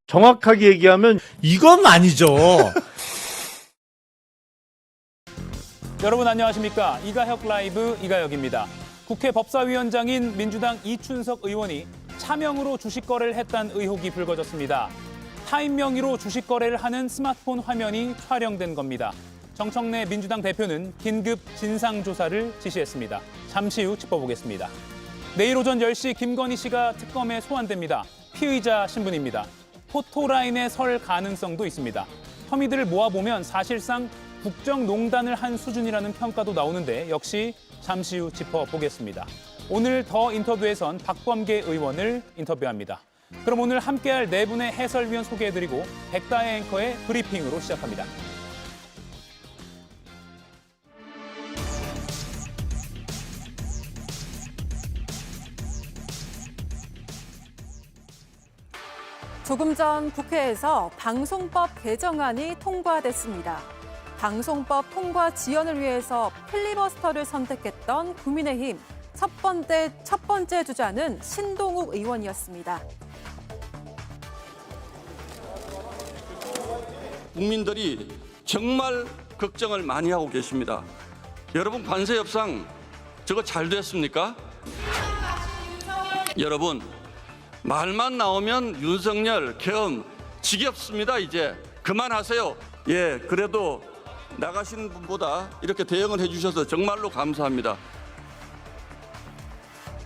정확하게 얘기하면 이건 아니죠. 여러분 안녕하십니까? 이가혁 라이브 이가혁입니다. 국회 법사위원장인 민주당 이춘석 의원이 차명으로 주식 거래를 했다는 의혹이 불거졌습니다. 타인 명의로 주식 거래를 하는 스마트폰 화면이 촬영된 겁니다. 정청래 민주당 대표는 긴급 진상조사를 지시했습니다. 잠시 후 짚어보겠습니다. 내일 오전 10시 김건희 씨가 특검에 소환됩니다. 피의자 신분입니다. 포토라인에 설 가능성도 있습니다. 혐의들을 모아보면 사실상 국정농단을 한 수준이라는 평가도 나오는데 역시 잠시 후 짚어보겠습니다. 오늘 더 인터뷰에선 박범계 의원을 인터뷰합니다. 그럼 오늘 함께할 네 분의 해설위원 소개해드리고 백다혜 앵커의 브리핑으로 시작합니다. 조금 전 국회에서 방송법 개정안이 통과됐습니다. 방송법 통과 지연을 위해서 필리버스터를 선택했던 국민의힘 첫 번째 주자는 신동욱 의원이었습니다. 국민들이 정말 걱정을 많이 하고 계십니다. 여러분 관세 협상 저거 잘 됐습니까? 여러분 말만 나오면 윤석열, 계엄 지겹습니다. 이제 그만하세요. 예, 그래도 나가시는 분보다 이렇게 대응을 해주셔서 정말로 감사합니다.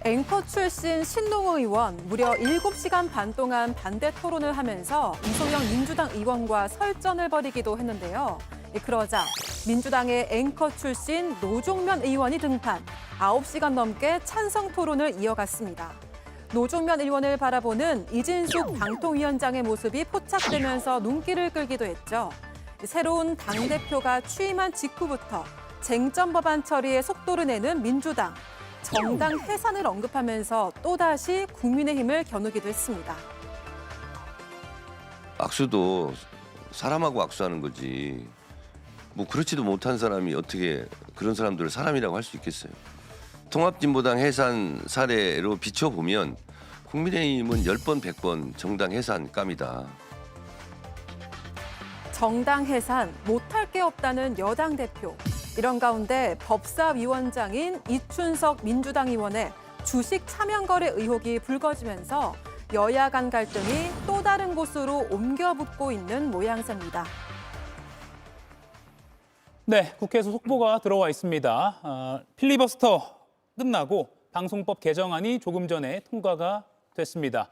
앵커 출신 신동욱 의원 무려 7시간 반 동안 반대 토론을 하면서 이소영 민주당 의원과 설전을 벌이기도 했는데요. 그러자 민주당의 앵커 출신 노종면 의원이 등판, 9시간 넘게 찬성 토론을 이어갔습니다. 노종면 의원을 바라보는 이진숙 방통위원장의 모습이 포착되면서 눈길을 끌기도 했죠. 새로운 당대표가 취임한 직후부터 쟁점 법안 처리에 속도를 내는 민주당. 정당 해산을 언급하면서 또다시 국민의힘을 겨누기도 했습니다. 악수도 사람하고 악수하는 거지. 뭐 그렇지도 못한 사람이 어떻게 그런 사람들을 사람이라고 할 수 있겠어요. 통합진보당 해산 사례로 비춰보면 국민의힘은 10번, 100번 정당 해산 깜이다. 정당 해산 못할 게 없다는 여당 대표. 이런 가운데 법사위원장인 이춘석 민주당 의원의 주식 차명 거래 의혹이 불거지면서 여야 간 갈등이 또 다른 곳으로 옮겨 붙고 있는 모양새입니다. 네, 국회에서 속보가 들어와 있습니다. 필리버스터 끝나고 방송법 개정안이 조금 전에 통과가 됐습니다.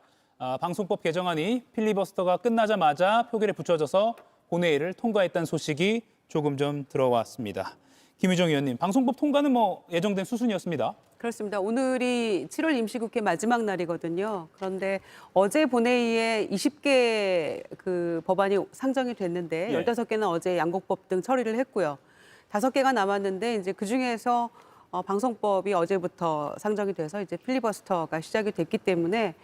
방송법 개정안이 필리버스터가 끝나자마자 표결에 붙여져서 본회의를 통과했다는 소식이 조금 전 들어왔습니다. 김유정 의원님, 방송법 통과는 예정된 수순이었습니다. 그렇습니다. 오늘이 7월 임시국회 마지막 날이거든요. 그런데 어제 본회의에 20개 그 법안이 상정이 됐는데 15개는 어제 양곡법 등 처리를 했고요. 5개가 남았는데 이제 그중에서 방송법이 어제부터 상정이 돼서 이제 필리버스터가 시작이 됐기 때문에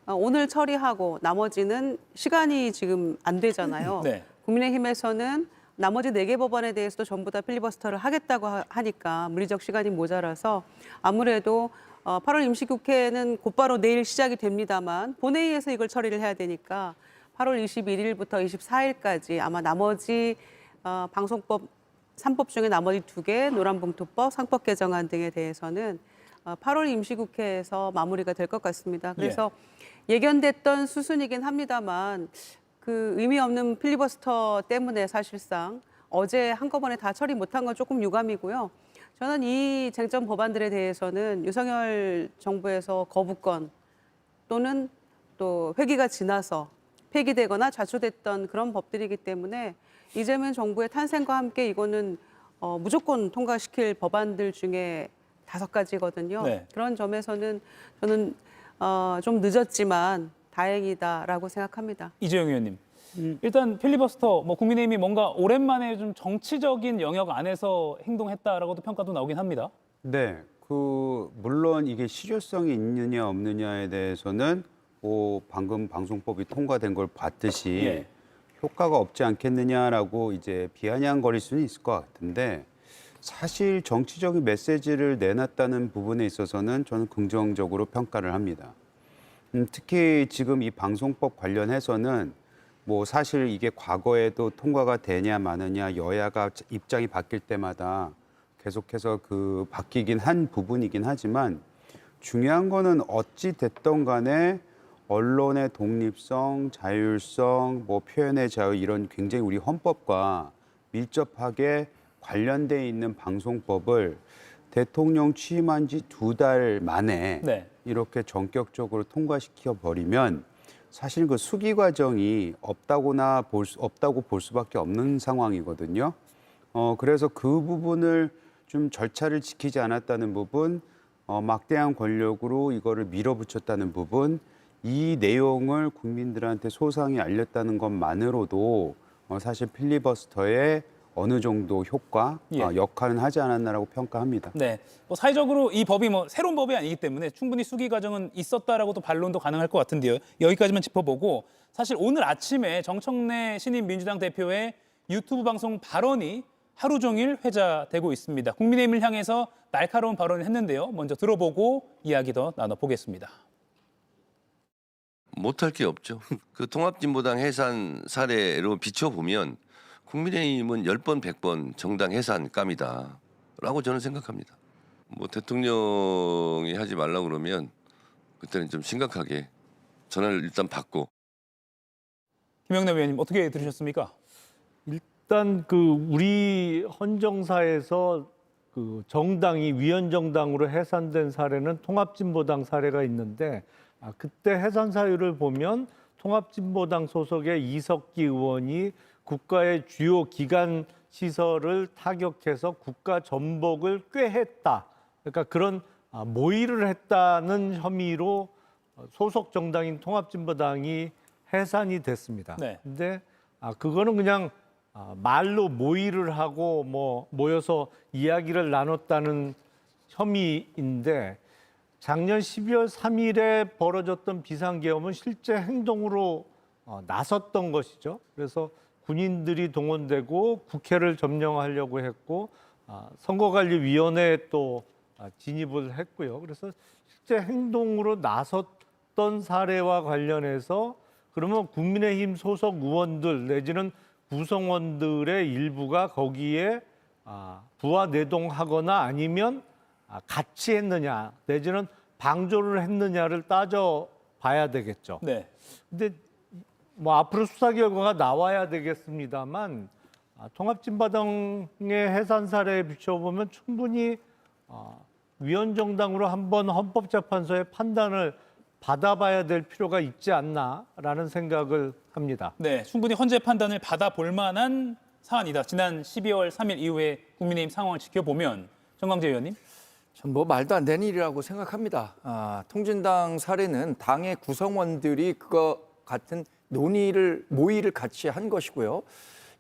오늘 처리하고 나머지는 시간이 지금 안 되잖아요. 네. 국민의힘에서는 나머지 4개 법안에 대해서도 전부 다 필리버스터를 하겠다고 하니까 물리적 시간이 모자라서 아무래도 8월 임시국회는 곧바로 내일 시작이 됩니다만 본회의에서 이걸 처리를 해야 되니까 8월 21일부터 24일까지 아마 나머지 방송법 3법 중에 나머지 2개, 노란봉투법, 상법 개정안 등에 대해서는 8월 임시국회에서 마무리가 될 것 같습니다. 그래서 예견됐던 수순이긴 합니다만 그 의미 없는 필리버스터 때문에 사실상 어제 한꺼번에 다 처리 못한 건 조금 유감이고요. 저는 이 쟁점 법안들에 대해서는 윤석열 정부에서 거부권 또는 또 회기가 지나서 폐기되거나 좌초됐던 그런 법들이기 때문에 이재명 정부의 탄생과 함께 이거는 무조건 통과시킬 법안들 중에 5가지거든요. 네. 그런 점에서는 저는 좀 늦었지만 다행이다라고 생각합니다. 이재용 의원님, 일단 필리버스터 국민의힘이 뭔가 오랜만에 좀 정치적인 영역 안에서 행동했다라고도 평가도 나오긴 합니다. 네, 물론 이게 실효성이 있느냐 없느냐에 대해서는 방금 방송법이 통과된 걸 봤듯이 효과가 없지 않겠느냐라고 이제 비아냥거릴 수는 있을 것 같은데 사실 정치적인 메시지를 내놨다는 부분에 있어서는 저는 긍정적으로 평가를 합니다. 특히 지금 이 방송법 관련해서는 뭐 사실 이게 과거에도 통과가 되냐 마느냐 여야가 입장이 바뀔 때마다 계속해서 그 바뀌긴 한 부분이긴 하지만 중요한 거는 어찌 됐던 간에 언론의 독립성, 자율성, 뭐 표현의 자유 이런 굉장히 우리 헌법과 밀접하게 관련돼 있는 방송법을 대통령 취임한 지 2달 만에 네. 이렇게 전격적으로 통과시켜 버리면 사실 그 수기 과정이 없다고 볼 수밖에 없는 상황이거든요. 그래서 그 부분을 좀 절차를 지키지 않았다는 부분, 막대한 권력으로 이거를 밀어붙였다는 부분, 이 내용을 국민들한테 소상히 알렸다는 것만으로도 사실 필리버스터의 어느 정도 효과, 예. 역할은 하지 않았나라고 평가합니다. 네, 뭐 사회적으로 이 법이 뭐 새로운 법이 아니기 때문에 충분히 수기 과정은 있었다라고도 반론도 가능할 것 같은데요. 여기까지만 짚어보고 사실 오늘 아침에 정청래 신임 민주당 대표의 유튜브 방송 발언이 하루 종일 회자되고 있습니다. 국민의힘을 향해서 날카로운 발언을 했는데요. 먼저 들어보고 이야기 더 나눠보겠습니다. 못할 게 없죠. 그 통합진보당 해산 사례로 비춰보면 국민의힘은 10번, 100번 정당 해산감이다 라고 저는 생각합니다. 뭐 대통령이 하지 말라고 그러면 그때는 좀 심각하게 전화를 일단 받고. 김영남 의원님 어떻게 들으셨습니까? 일단 그 우리 헌정사에서 그 정당이 위헌정당으로 해산된 사례는 통합진보당 사례가 있는데 그때 해산 사유를 보면 통합진보당 소속의 이석기 의원이 국가의 주요 기관 시설을 타격해서 국가 전복을 꾀했다. 그러니까 그런 모의를 했다는 혐의로 소속 정당인 통합진보당이 해산이 됐습니다. 네. 근데 그거는 그냥 말로 모의를 하고 뭐 모여서 이야기를 나눴다는 혐의인데 작년 12월 3일에 벌어졌던 비상계엄은 실제 행동으로 나섰던 것이죠. 그래서 군인들이 동원되고 국회를 점령하려고 했고 선거관리위원회에 또 진입을 했고요. 그래서 실제 행동으로 나섰던 사례와 관련해서 그러면 국민의힘 소속 의원들 내지는 구성원들의 일부가 거기에 부하 내동하거나 아니면 같이 했느냐 내지는 방조를 했느냐를 따져봐야 되겠죠. 네. 근데 뭐 앞으로 수사 결과가 나와야 되겠습니다만 통합진보당의 해산 사례에 비춰보면 충분히 위헌정당으로 한번 헌법재판소의 판단을 받아봐야 될 필요가 있지 않나라는 생각을 합니다. 네, 충분히 헌재 판단을 받아볼 만한 사안이다. 지난 12월 3일 이후에 국민의힘 상황을 지켜보면 정광재 의원님. 전 뭐 말도 안 되는 일이라고 생각합니다. 통진당 사례는 당의 구성원들이 그거 같은 모의를 같이 한 것이고요.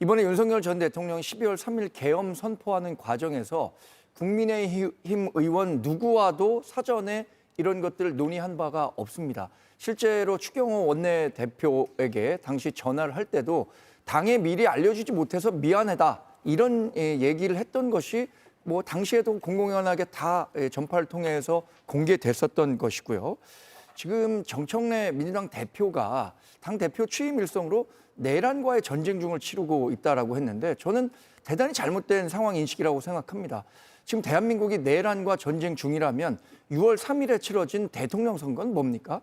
이번에 윤석열 전 대통령이 12월 3일 계엄 선포하는 과정에서 국민의힘 의원 누구와도 사전에 이런 것들을 논의한 바가 없습니다. 실제로 추경호 원내대표에게 당시 전화를 할 때도 당에 미리 알려주지 못해서 미안하다 이런 얘기를 했던 것이 뭐 당시에도 공공연하게 다 전파를 통해서 공개됐었던 것이고요. 지금 정청래 민주당 대표가 당 대표 취임 일성으로 내란과의 전쟁 중을 치르고 있다라고 했는데 저는 대단히 잘못된 상황 인식이라고 생각합니다. 지금 대한민국이 내란과 전쟁 중이라면 6월 3일에 치러진 대통령 선거는 뭡니까?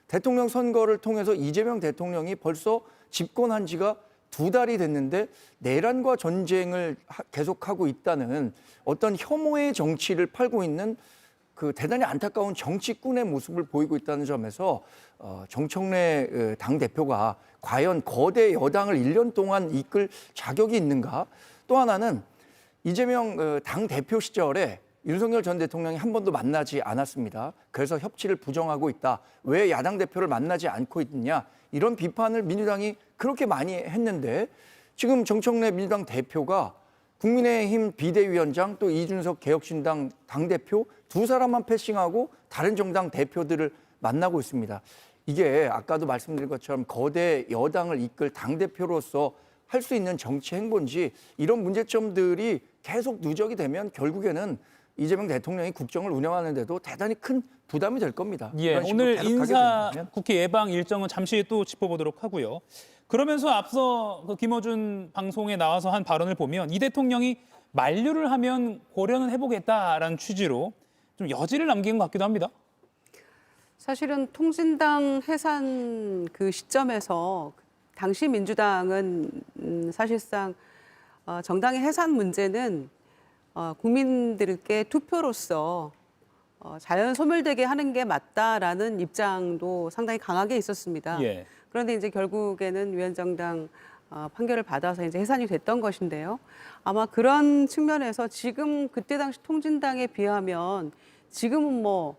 대통령 선거를 통해서 이재명 대통령이 벌써 집권한 지가 2달이 됐는데 내란과 전쟁을 계속하고 있다는 어떤 혐오의 정치를 팔고 있는 그 대단히 안타까운 정치꾼의 모습을 보이고 있다는 점에서 정청래 당대표가 과연 거대 여당을 1년 동안 이끌 자격이 있는가? 또 하나는 이재명 당대표 시절에 윤석열 전 대통령이 한 번도 만나지 않았습니다. 그래서 협치를 부정하고 있다. 왜 야당 대표를 만나지 않고 있느냐? 이런 비판을 민주당이 그렇게 많이 했는데 지금 정청래 민주당 대표가 국민의힘 비대위원장 또 이준석 개혁신당 당대표 두 사람만 패싱하고 다른 정당 대표들을 만나고 있습니다. 이게 아까도 말씀드린 것처럼 거대 여당을 이끌 당대표로서 할 수 있는 정치 행보인지 이런 문제점들이 계속 누적이 되면 결국에는 이재명 대통령이 국정을 운영하는데도 대단히 큰 부담이 될 겁니다. 예, 이런 식으로 오늘 계속 가게 인사 된다면. 국회 예방 일정은 잠시 또 짚어보도록 하고요. 그러면서 앞서 그 김어준 방송에 나와서 한 발언을 보면 이 대통령이 만류를 하면 고려는 해보겠다라는 취지로 좀 여지를 남긴 것 같기도 합니다. 사실은 통진당 해산 그 시점에서 당시 민주당은 사실상 정당의 해산 문제는 국민들께 투표로서 자연 소멸되게 하는 게 맞다라는 입장도 상당히 강하게 있었습니다. 예. 그런데 이제 결국에는 위원장당 판결을 받아서 이제 해산이 됐던 것인데요. 아마 그런 측면에서 지금 그때 당시 통진당에 비하면 지금은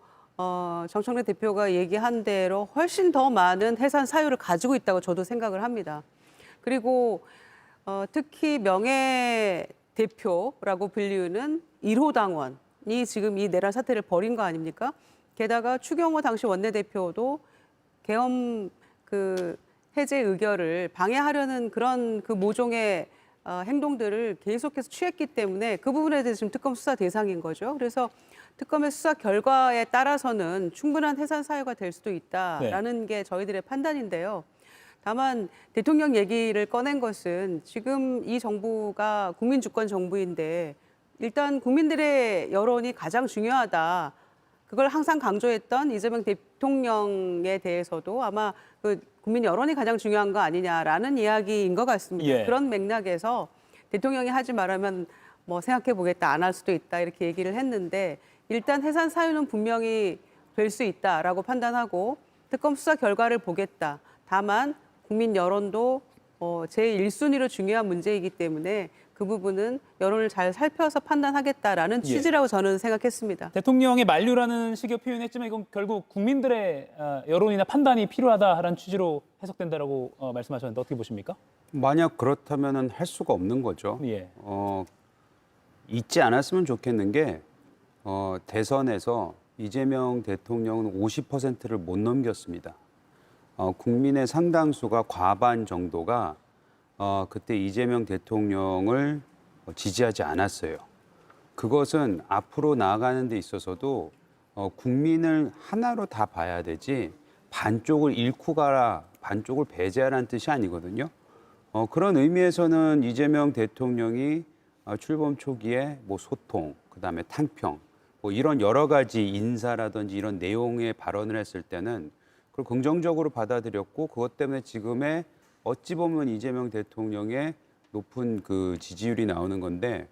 정청래 대표가 얘기한 대로 훨씬 더 많은 해산 사유를 가지고 있다고 저도 생각을 합니다. 그리고 특히 명예 대표라고 불리우는 1호 당원이 지금 이 내란 사태를 벌인 거 아닙니까? 게다가 추경호 당시 원내대표도 계엄 해제 의결을 방해하려는 그런 그 모종의 행동들을 계속해서 취했기 때문에 그 부분에 대해서 지금 특검 수사 대상인 거죠. 그래서 특검의 수사 결과에 따라서는 충분한 해산 사유가 될 수도 있다라는 게 저희들의 판단인데요. 다만 대통령 얘기를 꺼낸 것은 지금 이 정부가 국민 주권 정부인데 일단 국민들의 여론이 가장 중요하다. 그걸 항상 강조했던 이재명 대통령에 대해서도 아마 그 국민 여론이 가장 중요한 거 아니냐라는 이야기인 것 같습니다. 예. 그런 맥락에서 대통령이 하지 말라면 생각해 보겠다, 안 할 수도 있다 이렇게 얘기를 했는데 일단 해산 사유는 분명히 될 수 있다라고 판단하고 특검 수사 결과를 보겠다. 다만 국민 여론도 제1순위로 중요한 문제이기 때문에 그 부분은 여론을 잘 살펴서 판단하겠다라는 취지라고 저는 생각했습니다. 대통령의 만류라는 식의 표현했지만 이건 결국 국민들의 여론이나 판단이 필요하다라는 취지로 해석된다라고 말씀하셨는데 어떻게 보십니까? 만약 그렇다면은 할 수가 없는 거죠. 예. 잊지 않았으면 좋겠는 게 대선에서 이재명 대통령은 50%를 못 넘겼습니다. 국민의 상당수가 과반 정도가 그때 이재명 대통령을 지지하지 않았어요. 그것은 앞으로 나아가는 데 있어서도 국민을 하나로 다 봐야 되지 반쪽을 잃고 가라, 반쪽을 배제하라는 뜻이 아니거든요. 그런 의미에서는 이재명 대통령이 출범 초기에 소통, 그다음에 탕평, 이런 여러 가지 인사라든지 이런 내용의 발언을 했을 때는 그걸 긍정적으로 받아들였고 그것 때문에 지금의 어찌 보면 이재명 대통령의 높은 그 지지율이 나오는 건데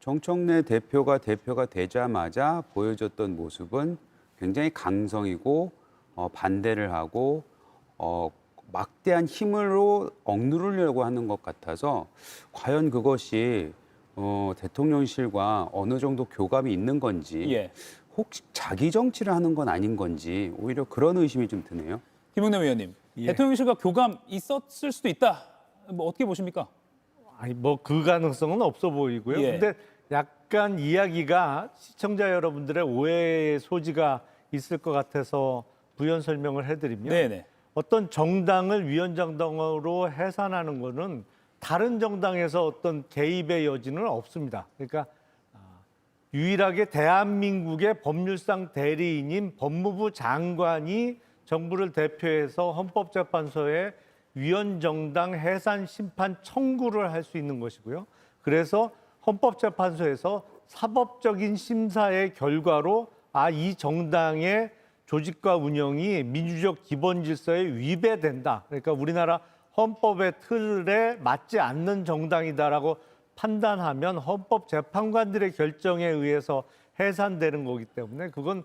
정청래 대표가 되자마자 보여줬던 모습은 굉장히 강성이고 반대를 하고 막대한 힘으로 억누르려고 하는 것 같아서 과연 그것이 대통령실과 어느 정도 교감이 있는 건지 예. 혹시 자기 정치를 하는 건 아닌 건지 오히려 그런 의심이 좀 드네요. 김웅남 의원님, 대통령실과 교감 있었을 수도 있다. 어떻게 보십니까? 아니 그 가능성은 없어 보이고요. 예. 근데 약간 이야기가 시청자 여러분들의 오해의 소지가 있을 것 같아서 부연 설명을 해드리면 네네. 어떤 정당을 위원장당으로 해산하는 거는 다른 정당에서 어떤 개입의 여지는 없습니다. 그러니까 유일하게 대한민국의 법률상 대리인인 법무부 장관이 정부를 대표해서 헌법재판소에 위원정당 해산 심판 청구를 할 수 있는 것이고요. 그래서 헌법재판소에서 사법적인 심사의 결과로 이 정당의 조직과 운영이 민주적 기본 질서에 위배된다. 그러니까 우리나라 헌법의 틀에 맞지 않는 정당이다라고 판단하면 헌법재판관들의 결정에 의해서 해산되는 거기 때문에 그건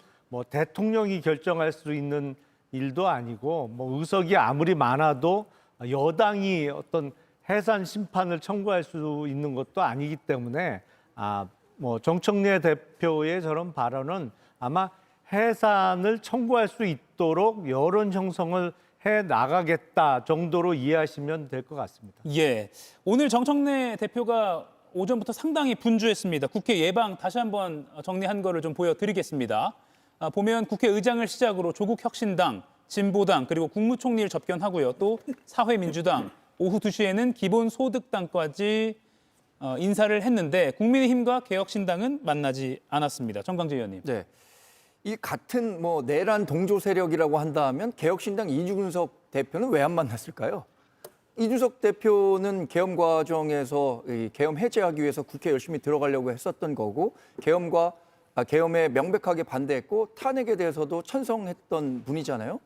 대통령이 결정할 수 있는 일도 아니고 의석이 아무리 많아도 여당이 어떤 해산 심판을 청구할 수 있는 것도 아니기 때문에 정청래 대표의 저런 발언은 아마 해산을 청구할 수 있도록 여론 형성을 해 나가겠다 정도로 이해하시면 될 것 같습니다. 예, 오늘 정청래 대표가 오전부터 상당히 분주했습니다. 국회 예방 다시 한번 정리한 거를 좀 보여드리겠습니다. 보면 국회의장을 시작으로 조국혁신당, 진보당 그리고 국무총리를 접견하고요. 또 사회민주당, 오후 2시에는 기본소득당까지 인사를 했는데 국민의힘과 개혁신당은 만나지 않았습니다. 정강재 의원님. 네. 이 같은 뭐 내란 동조 세력이라고 한다면 개혁신당 이준석 대표는 왜 안 만났을까요? 이준석 대표는 계엄 과정에서 이 계엄 해제하기 위해서 국회 열심히 들어가려고 했었던 거고 계엄에 명백하게 반대했고 탄핵에 대해서도 찬성했던 분이잖아요.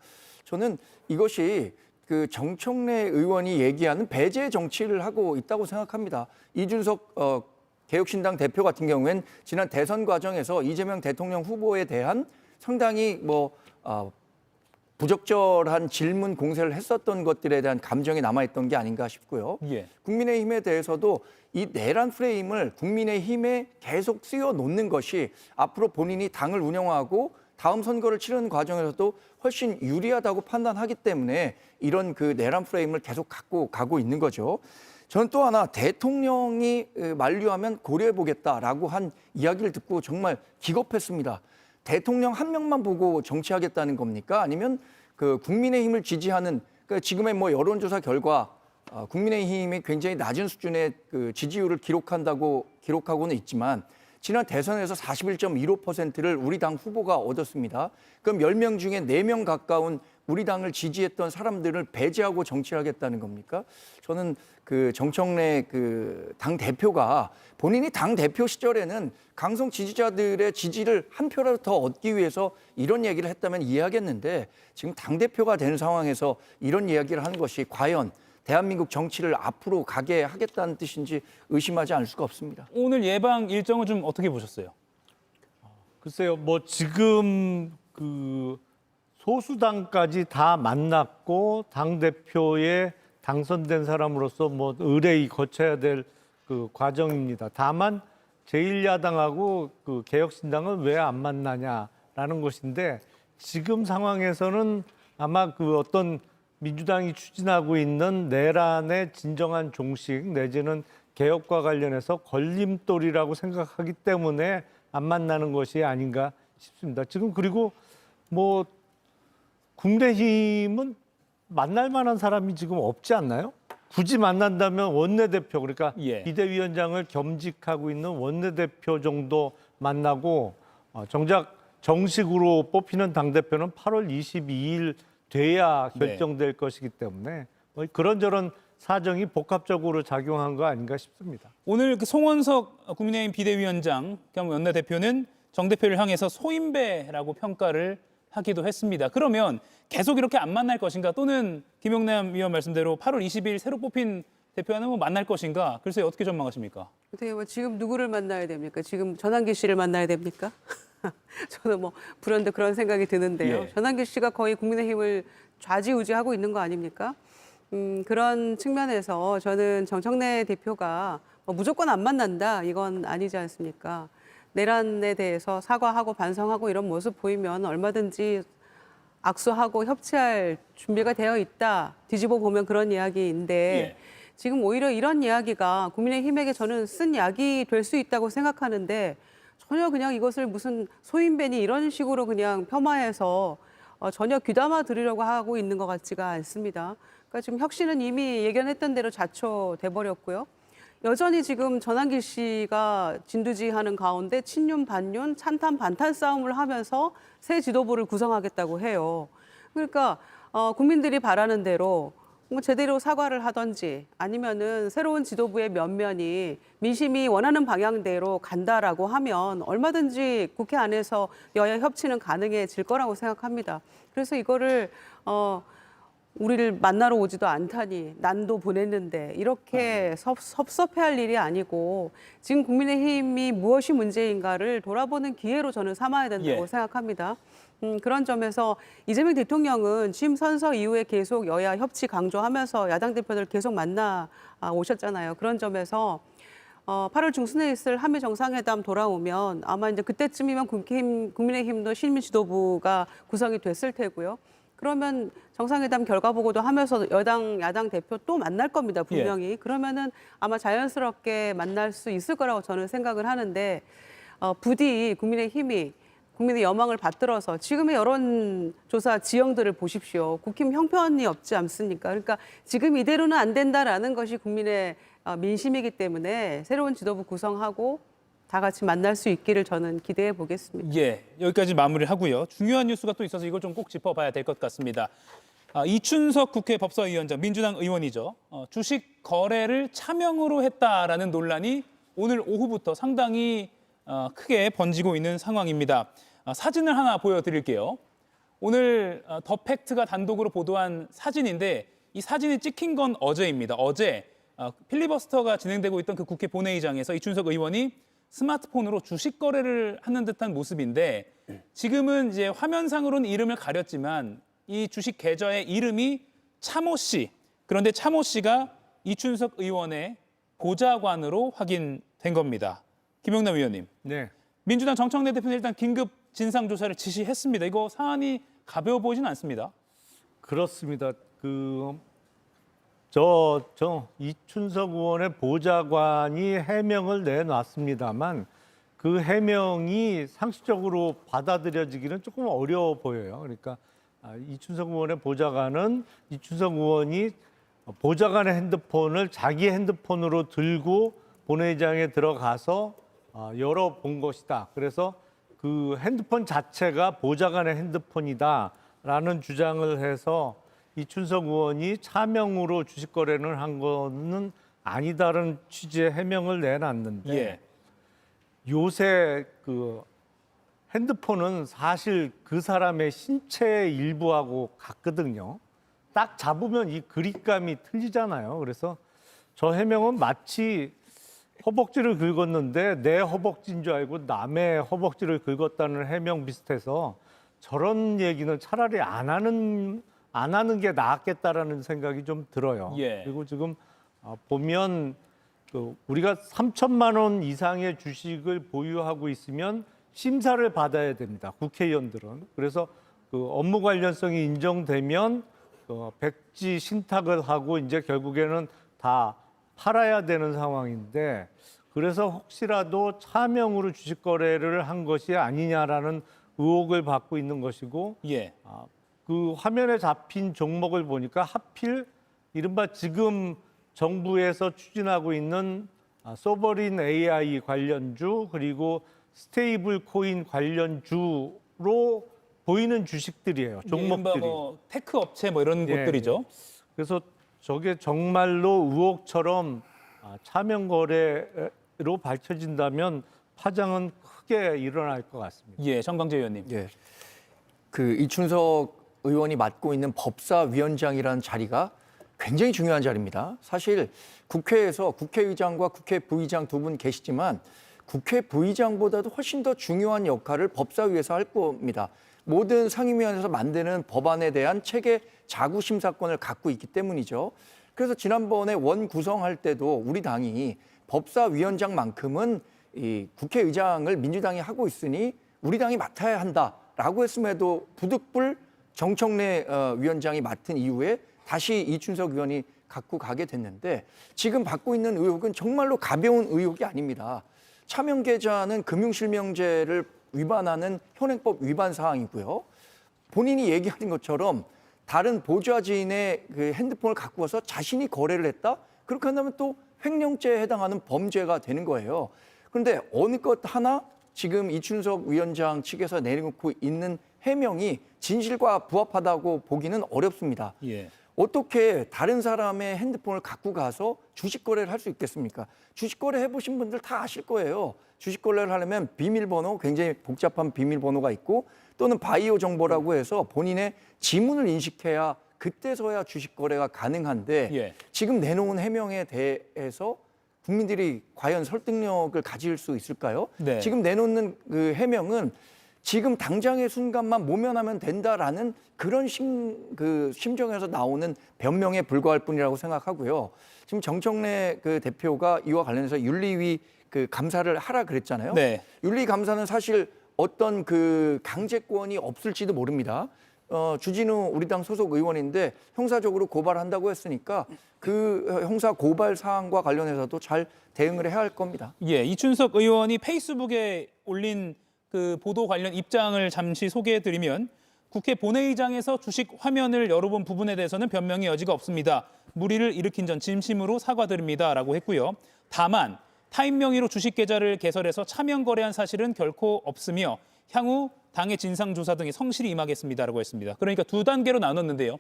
저는 이것이 그 정청래 의원이 얘기하는 배제 정치를 하고 있다고 생각합니다. 이준석 개혁신당 대표 같은 경우엔 지난 대선 과정에서 이재명 대통령 후보에 대한 상당히 부적절한 질문 공세를 했었던 것들에 대한 감정이 남아있던 게 아닌가 싶고요. 예. 국민의힘에 대해서도 이 내란 프레임을 국민의힘에 계속 쓰여 놓는 것이 앞으로 본인이 당을 운영하고 다음 선거를 치르는 과정에서도 훨씬 유리하다고 판단하기 때문에 이런 그 내란 프레임을 계속 갖고 가고 있는 거죠. 저는 또 하나 대통령이 만류하면 고려해보겠다라고 한 이야기를 듣고 정말 기겁했습니다. 대통령 한 명만 보고 정치하겠다는 겁니까? 아니면 그 국민의힘을 지지하는 지금의 뭐 여론조사 결과 국민의힘이 굉장히 낮은 수준의 그 지지율을 기록하고는 있지만 지난 대선에서 41.15%를 우리 당 후보가 얻었습니다. 그럼 10명 중에 4명 가까운 우리 당을 지지했던 사람들을 배제하고 정치를 하겠다는 겁니까? 저는 그 정청래 그 당 대표가 본인이 당 대표 시절에는 강성 지지자들의 지지를 한 표라도 더 얻기 위해서 이런 얘기를 했다면 이해하겠는데 지금 당 대표가 된 상황에서 이런 이야기를 하는 것이 과연 대한민국 정치를 앞으로 가게 하겠다는 뜻인지 의심하지 않을 수가 없습니다. 오늘 예방 일정을 좀 어떻게 보셨어요? 글쎄요, 뭐 지금 그 소수당까지 다 만났고 당 대표에 당선된 사람으로서 뭐 의뢰이 거쳐야 될 그 과정입니다. 다만 제1야당하고 그 개혁신당은 왜 안 만나냐라는 것인데 지금 상황에서는 아마 그 어떤 민주당이 추진하고 있는 내란의 진정한 종식 내지는 개혁과 관련해서 걸림돌이라고 생각하기 때문에 안 만나는 것이 아닌가 싶습니다. 지금 그리고 뭐 국민의힘은 만날 만한 사람이 지금 없지 않나요? 굳이 만난다면 원내대표 그러니까 예. 비대위원장을 겸직하고 있는 원내대표 정도 만나고 정작 정식으로 뽑히는 당대표는 8월 22일 돼야 결정될 것이기 때문에 뭐 그런저런 사정이 복합적으로 작용한 거 아닌가 싶습니다. 오늘 그 송원석 국민의힘 비대위원장 겸 원내대표는 정 대표를 향해서 소인배라고 평가를 하기도 했습니다. 그러면 계속 이렇게 안 만날 것인가 또는 김용남 의원 말씀대로 8월 20일 새로 뽑힌 대표와는 뭐 만날 것인가? 글쎄요, 어떻게 전망하십니까? 어떻게 뭐 지금 누구를 만나야 됩니까? 지금 전환기 씨를 만나야 됩니까? 저는 뭐 불현듯 그런 생각이 드는데요. 예. 전환기 씨가 거의 국민의힘을 좌지우지하고 있는 거 아닙니까? 그런 측면에서 저는 정청래 대표가 뭐 무조건 안 만난다 이건 아니지 않습니까? 내란에 대해서 사과하고 반성하고 이런 모습 보이면 얼마든지 악수하고 협치할 준비가 되어 있다. 뒤집어 보면 그런 이야기인데 예. 지금 오히려 이런 이야기가 국민의힘에게 저는 쓴 약이 될 수 있다고 생각하는데 전혀 그냥 이것을 무슨 소인배니 이런 식으로 그냥 폄하해서 전혀 귀담아 들으려고 하고 있는 것 같지가 않습니다. 그러니까 지금 혁신은 이미 예견했던 대로 자초돼 버렸고요. 여전히 지금 전환기 씨가 진두지휘하는 가운데 친윤 반윤 찬탄 반탄 싸움을 하면서 새 지도부를 구성하겠다고 해요. 그러니까 국민들이 바라는 대로 뭐 제대로 사과를 하든지 아니면은 새로운 지도부의 면면이 민심이 원하는 방향대로 간다라고 하면 얼마든지 국회 안에서 여야 협치는 가능해질 거라고 생각합니다. 그래서 이거를 우리를 만나러 오지도 않다니 난도 보냈는데 이렇게 섭섭해할 일이 아니고 지금 국민의힘이 무엇이 문제인가를 돌아보는 기회로 저는 삼아야 된다고 생각합니다. 그런 점에서 이재명 대통령은 취임 선서 이후에 계속 여야 협치 강조하면서 야당 대표들 계속 만나 오셨잖아요. 그런 점에서 8월 중순에 있을 한미 정상회담 돌아오면 아마 이제 그때쯤이면 국민의힘도 신민 지도부가 구성이 됐을 테고요. 그러면 정상회담 결과 보고도 하면서 여당, 야당 대표 또 만날 겁니다, 분명히. 그러면은 아마 자연스럽게 만날 수 있을 거라고 저는 생각을 하는데 부디 국민의힘이 국민의 여망을 받들어서 지금의 여론조사 지형들을 보십시오. 국힘 형편이 없지 않습니까? 그러니까 지금 이대로는 안 된다라는 것이 국민의 민심이기 때문에 새로운 지도부 구성하고 다 같이 만날 수 있기를 저는 기대해 보겠습니다. 예, 여기까지 마무리하고요. 중요한 뉴스가 또 있어서 이걸 좀 꼭 짚어봐야 될 것 같습니다. 이춘석 국회 법사위원장, 민주당 의원이죠. 주식 거래를 차명으로 했다라는 논란이 오늘 오후부터 상당히 크게 번지고 있는 상황입니다. 사진을 하나 보여드릴게요. 오늘 더 팩트가 단독으로 보도한 사진인데 이 사진이 찍힌 건 어제입니다. 어제 필리버스터가 진행되고 있던 그 국회 본회의장에서 이춘석 의원이 스마트폰으로 주식 거래를 하는 듯한 모습인데 지금은 이제 화면상으로는 이름을 가렸지만 이 주식 계좌의 이름이 차모 씨. 그런데 차모 씨가 이춘석 의원의 보좌관으로 확인된 겁니다. 김영남 의원님. 네. 민주당 정청래 대표는 일단 긴급 진상조사를 지시했습니다. 이거 사안이 가벼워 보이진 않습니다. 그렇습니다. 이춘석 의원의 보좌관이 해명을 내놨습니다만 그 해명이 상식적으로 받아들여지기는 조금 어려워 보여요. 그러니까 이춘석 의원의 보좌관은 이춘석 의원이 보좌관의 핸드폰을 자기 핸드폰으로 들고 본회의장에 들어가서 열어본 것이다. 그래서 그 핸드폰 자체가 보좌관의 핸드폰이다라는 주장을 해서 이춘석 의원이 차명으로 주식 거래를 한 거는 아니다라는 취지의 해명을 내놨는데 예. 요새 그 핸드폰은 사실 그 사람의 신체의 일부하고 같거든요. 딱 잡으면 이 그립감이 틀리잖아요. 그래서 저 해명은 마치 허벅지를 긁었는데 내 허벅지인 줄 알고 남의 허벅지를 긁었다는 해명 비슷해서 저런 얘기는 차라리 안 하는 게 낫겠다라는 생각이 좀 들어요. 예. 그리고 지금 보면 우리가 3천만 원 이상의 주식을 보유하고 있으면 심사를 받아야 됩니다. 국회의원들은. 그래서 그 업무 관련성이 인정되면 백지 신탁을 하고 이제 결국에는 다 팔아야 되는 상황인데 그래서 혹시라도 차명으로 주식 거래를 한 것이 아니냐라는 의혹을 받고 있는 것이고 예. 그 화면에 잡힌 종목을 보니까 하필 이른바 지금 정부에서 추진하고 있는 소버린 AI 관련주 그리고 스테이블 코인 관련주로 보이는 주식들이에요. 종목들이. 테크 업체 뭐 이런 예, 곳들이죠. 그래서 저게 정말로 의혹처럼 차명 거래로 밝혀진다면 파장은 크게 일어날 것 같습니다. 예, 정광재 의원님. 예. 그 이춘석 의원이 맡고 있는 법사위원장이라는 자리가 굉장히 중요한 자리입니다. 사실 국회에서 국회의장과 국회 부의장 두 분 계시지만 국회 부의장보다도 훨씬 더 중요한 역할을 법사위에서 할 겁니다. 모든 상임위원회에서 만드는 법안에 대한 체계 자구 심사권을 갖고 있기 때문이죠. 그래서 지난번에 원 구성할 때도 우리 당이 법사위원장만큼은 이 국회의장을 민주당이 하고 있으니 우리 당이 맡아야 한다라고 했음에도 부득불 정청래 위원장이 맡은 이후에 다시 이춘석 의원이 갖고 가게 됐는데 지금 받고 있는 의혹은 정말로 가벼운 의혹이 아닙니다. 차명 계좌는 금융실명제를 위반하는 현행법 위반 사항이고요. 본인이 얘기하는 것처럼 다른 보좌진의 그 핸드폰을 갖고 와서 자신이 거래를 했다? 그렇게 한다면 또 횡령죄에 해당하는 범죄가 되는 거예요. 그런데 어느 것 하나 지금 이춘석 위원장 측에서 내놓고 있는 해명이 진실과 부합하다고 보기는 어렵습니다. 예. 어떻게 다른 사람의 핸드폰을 갖고 가서 주식 거래를 할 수 있겠습니까? 주식 거래 해보신 분들 다 아실 거예요. 주식 거래를 하려면 비밀번호, 굉장히 복잡한 비밀번호가 있고 또는 바이오 정보라고 해서 본인의 지문을 인식해야 그때서야 주식 거래가 가능한데 예. 지금 내놓은 해명에 대해서 국민들이 과연 설득력을 가질 수 있을까요? 네. 지금 내놓는 그 해명은 지금 당장의 순간만 모면하면 된다라는 그런 심정에서 나오는 변명에 불과할 뿐이라고 생각하고요. 지금 정청래 그 대표가 이와 관련해서 윤리위 그 감사를 하라 그랬잖아요. 네. 윤리 감사는 사실 어떤 그 강제권이 없을지도 모릅니다. 주진우 우리 당 소속 의원인데 형사적으로 고발한다고 했으니까 그 형사 고발 사항과 관련해서도 잘 대응을 해야 할 겁니다. 예, 이춘석 의원이 페이스북에 올린 그 보도 관련 입장을 잠시 소개해드리면 국회 본회의장에서 주식 화면을 열어본 부분에 대해서는 변명의 여지가 없습니다. 무리를 일으킨 점 진심으로 사과드립니다라고 했고요. 다만 타인 명의로 주식 계좌를 개설해서 차명 거래한 사실은 결코 없으며 향후 당의 진상조사 등에 성실히 임하겠습니다라고 했습니다. 그러니까 두 단계로 나눴는데요.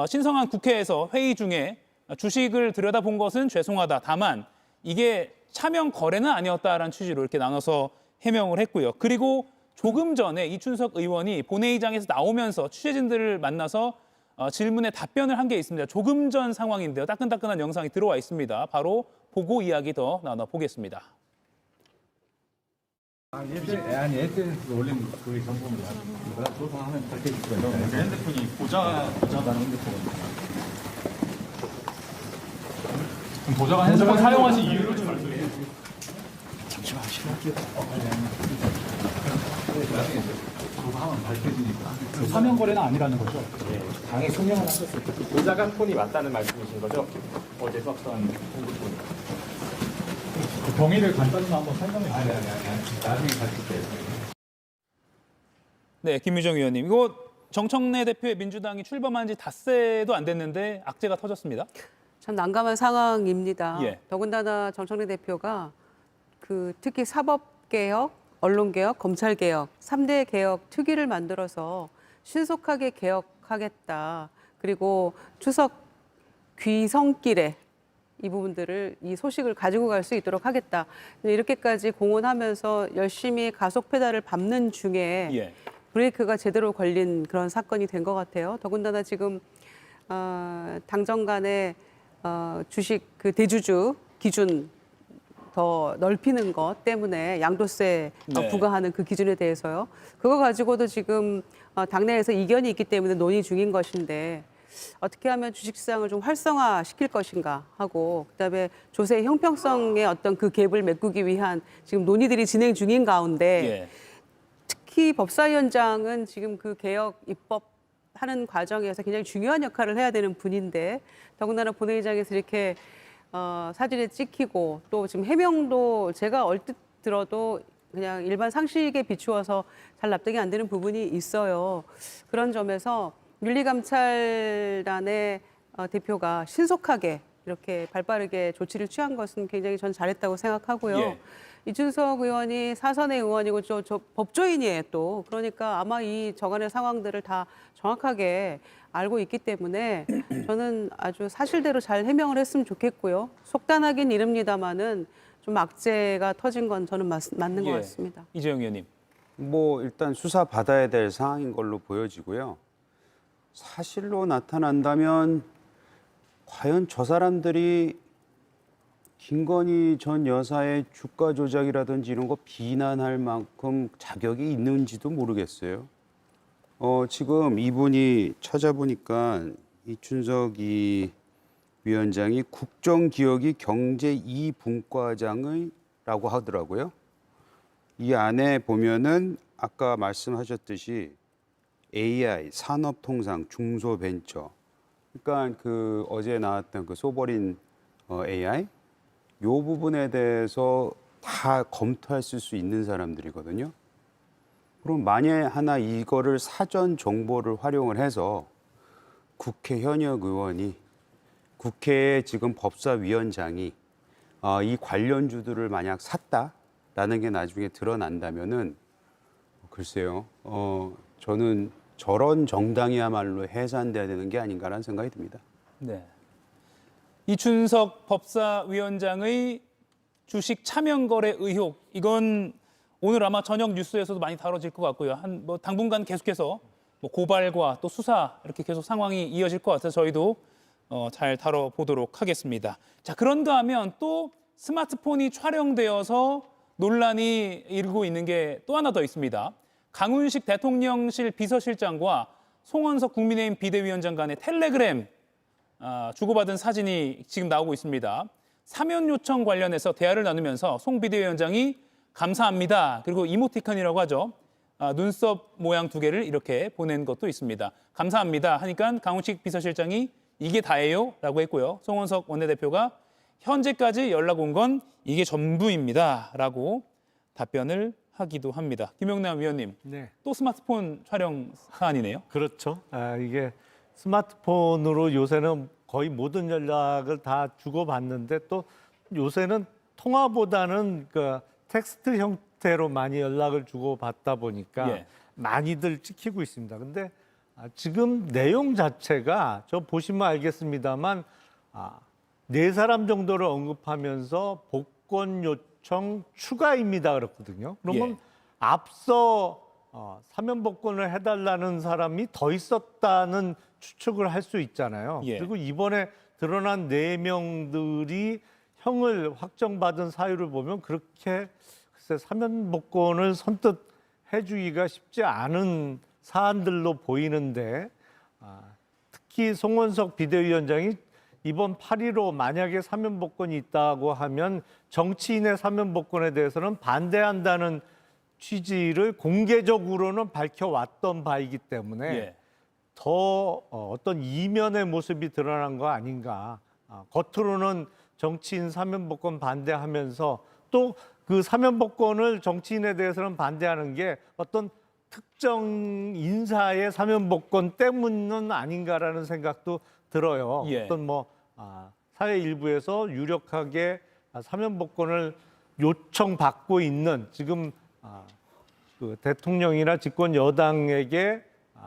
신성한 국회에서 회의 중에 주식을 들여다본 것은 죄송하다. 다만 이게 차명 거래는 아니었다라는 취지로 이렇게 나눠서 해명을 했고요. 그리고 조금 전에 이춘석 의원이 본회의장에서 나오면서 취재진들을 만나서 질문에 답변을 한 게 있습니다. 조금 전 상황인데요. 따끈따끈한 영상이 들어와 있습니다. 바로 보고 이야기 더 나눠보겠습니다. SNS 올린 그 정보입니다. 조사하면 밝혀질 거예요. 핸드폰이 보좌관 핸드폰입니다. 그럼 보좌관 핸드폰 사용하신 이유를 좀 말씀해 주세요. 잠시만 실례할게요. 조사하면 밝혀지니까. 사명 거래는 아니라는 거죠? 네. 당에 소명을 하셨을 때 보좌관 폰이 맞다는 말씀이신 거죠? 어제 썼던 핸드폰이. 경위를 간단히 한번 설명해 주세요. 아니. 나중에 가실게요. 네, 김유정 의원님. 이거 정청래 대표의 민주당이 출범한 지 닷새도 안 됐는데 악재가 터졌습니다. 참 난감한 상황입니다. 예. 더군다나 정청래 대표가 그 특히 사법개혁, 언론개혁, 검찰개혁 3대 개혁 특위를 만들어서 신속하게 개혁하겠다. 그리고 추석 귀성길에 이 부분들을 이 소식을 가지고 갈 수 있도록 하겠다. 이렇게까지 공언하면서 열심히 가속 페달을 밟는 중에 예. 브레이크가 제대로 걸린 그런 사건이 된 것 같아요. 더군다나 지금 당정 간의 주식 그 대주주 기준 더 넓히는 것 때문에 양도세 네. 부과하는 그 기준에 대해서요. 그거 가지고도 지금 당내에서 이견이 있기 때문에 논의 중인 것인데 어떻게 하면 주식시장을 좀 활성화시킬 것인가 하고 그다음에 조세의 형평성의 어떤 그 갭을 메꾸기 위한 지금 논의들이 진행 중인 가운데 예. 특히 법사위원장은 지금 그 개혁 입법하는 과정에서 굉장히 중요한 역할을 해야 되는 분인데 더군다나 본회의장에서 이렇게 사진에 찍히고 또 지금 해명도 제가 얼핏 들어도 그냥 일반 상식에 비추어서 잘 납득이 안 되는 부분이 있어요. 그런 점에서 윤리감찰단의 대표가 신속하게 이렇게 발빠르게 조치를 취한 것은 굉장히 전 잘했다고 생각하고요. 예. 이준석 의원이 사선의 의원이고 저 법조인이에요 또. 그러니까 아마 이 저간의 상황들을 다 정확하게 알고 있기 때문에 저는 아주 사실대로 잘 해명을 했으면 좋겠고요. 속단하긴 이릅니다마는 좀 악재가 터진 건 저는 맞는 것 같습니다. 이재용 의원님. 뭐 일단 수사 받아야 될 상황인 걸로 보여지고요. 사실로 나타난다면 과연 저 사람들이 김건희 전 여사의 주가 조작이라든지 이런 거 비난할 만큼 자격이 있는지도 모르겠어요. 지금 이분이 찾아보니까 이춘석 위원장이 국정기획위 경제 2분과장이라고 하더라고요. 이 안에 보면은 아까 말씀하셨듯이 AI, 산업통상, 중소벤처. 그러니까 그 어제 나왔던 그 소버린 AI 요 부분에 대해서 다 검토했을 수 있는 사람들이거든요. 그럼 만에 하나 이거를 사전 정보를 활용을 해서 국회 현역 의원이 국회의 지금 법사위원장이 이 관련주들을 만약 샀다라는 게 나중에 드러난다면은 글쎄요. 저는 저런 정당이야말로 해산돼야 되는 게 아닌가라는 생각이 듭니다. 네. 이춘석 법사위원장의 주식 차명 거래 의혹, 이건 오늘 아마 저녁 뉴스에서도 많이 다뤄질 것 같고요. 뭐 당분간 계속해서 뭐 고발과 또 수사 이렇게 계속 상황이 이어질 것 같아서 저희도 잘 다뤄보도록 하겠습니다. 자, 그런가 하면 또 스마트폰이 촬영되어서 논란이 일고 있는 게 또 하나 더 있습니다. 강훈식 대통령실 비서실장과 송원석 국민의힘 비대위원장 간의 텔레그램 주고받은 사진이 지금 나오고 있습니다. 사면 요청 관련해서 대화를 나누면서 송 비대위원장이 감사합니다. 그리고 이모티콘이라고 하죠. 눈썹 모양 2개를 이렇게 보낸 것도 있습니다. 감사합니다 하니까 강훈식 비서실장이 이게 다예요? 라고 했고요. 송원석 원내대표가 현재까지 연락 온 건 이게 전부입니다. 라고 답변을 하기도 합니다. 김영남 위원님, 네. 또 스마트폰 촬영 사안이네요. 그렇죠. 이게 스마트폰으로 요새는 거의 모든 연락을 다 주고받는데 또 요새는 통화보다는 그 텍스트 형태로 많이 연락을 주고받다 보니까 예. 많이들 찍히고 있습니다. 근데 지금 내용 자체가 저 보시면 알겠습니다만 4사람 정도를 언급하면서 복권 요청 추가입니다 그렇거든요. 그러면 예. 앞서 사면 복권을 해달라는 사람이 더 있었다는 추측을 할 수 있잖아요. 예. 그리고 이번에 드러난 4명들이 형을 확정받은 사유를 보면 그렇게 글쎄 사면 복권을 선뜻 해주기가 쉽지 않은 사안들로 보이는데 특히 송원석 비대위원장이 이번 8.15 만약에 사면 복권이 있다고 하면 정치인의 사면 복권에 대해서는 반대한다는 취지를 공개적으로는 밝혀왔던 바이기 때문에 예. 더 어떤 이면의 모습이 드러난 거 아닌가. 겉으로는 정치인 사면 복권 반대하면서 또 그 사면 복권을 정치인에 대해서는 반대하는 게 어떤 특정 인사의 사면 복권 때문은 아닌가라는 생각도 들어요. 예. 어떤 사회 일부에서 유력하게 사면 복권을 요청받고 있는 지금 그 대통령이나 집권 여당에게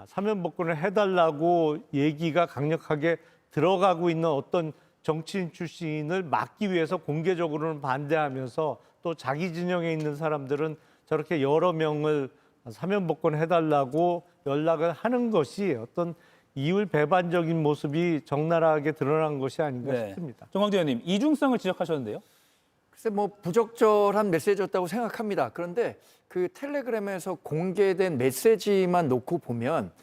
사면 복권을 해달라고 얘기가 강력하게 들어가고 있는 어떤 정치인 출신을 막기 위해서 공개적으로는 반대하면서 또 자기 진영에 있는 사람들은 저렇게 여러 명을 사면 복권 해달라고 연락을 하는 것이 어떤 이율 배반적인 모습이 적나라하게 드러난 것이 아닌가 싶습니다. 정광재 의원님, 이중성을 지적하셨는데요. 글쎄 부적절한 메시지였다고 생각합니다. 그런데 그 텔레그램에서 공개된 메시지만 놓고 보면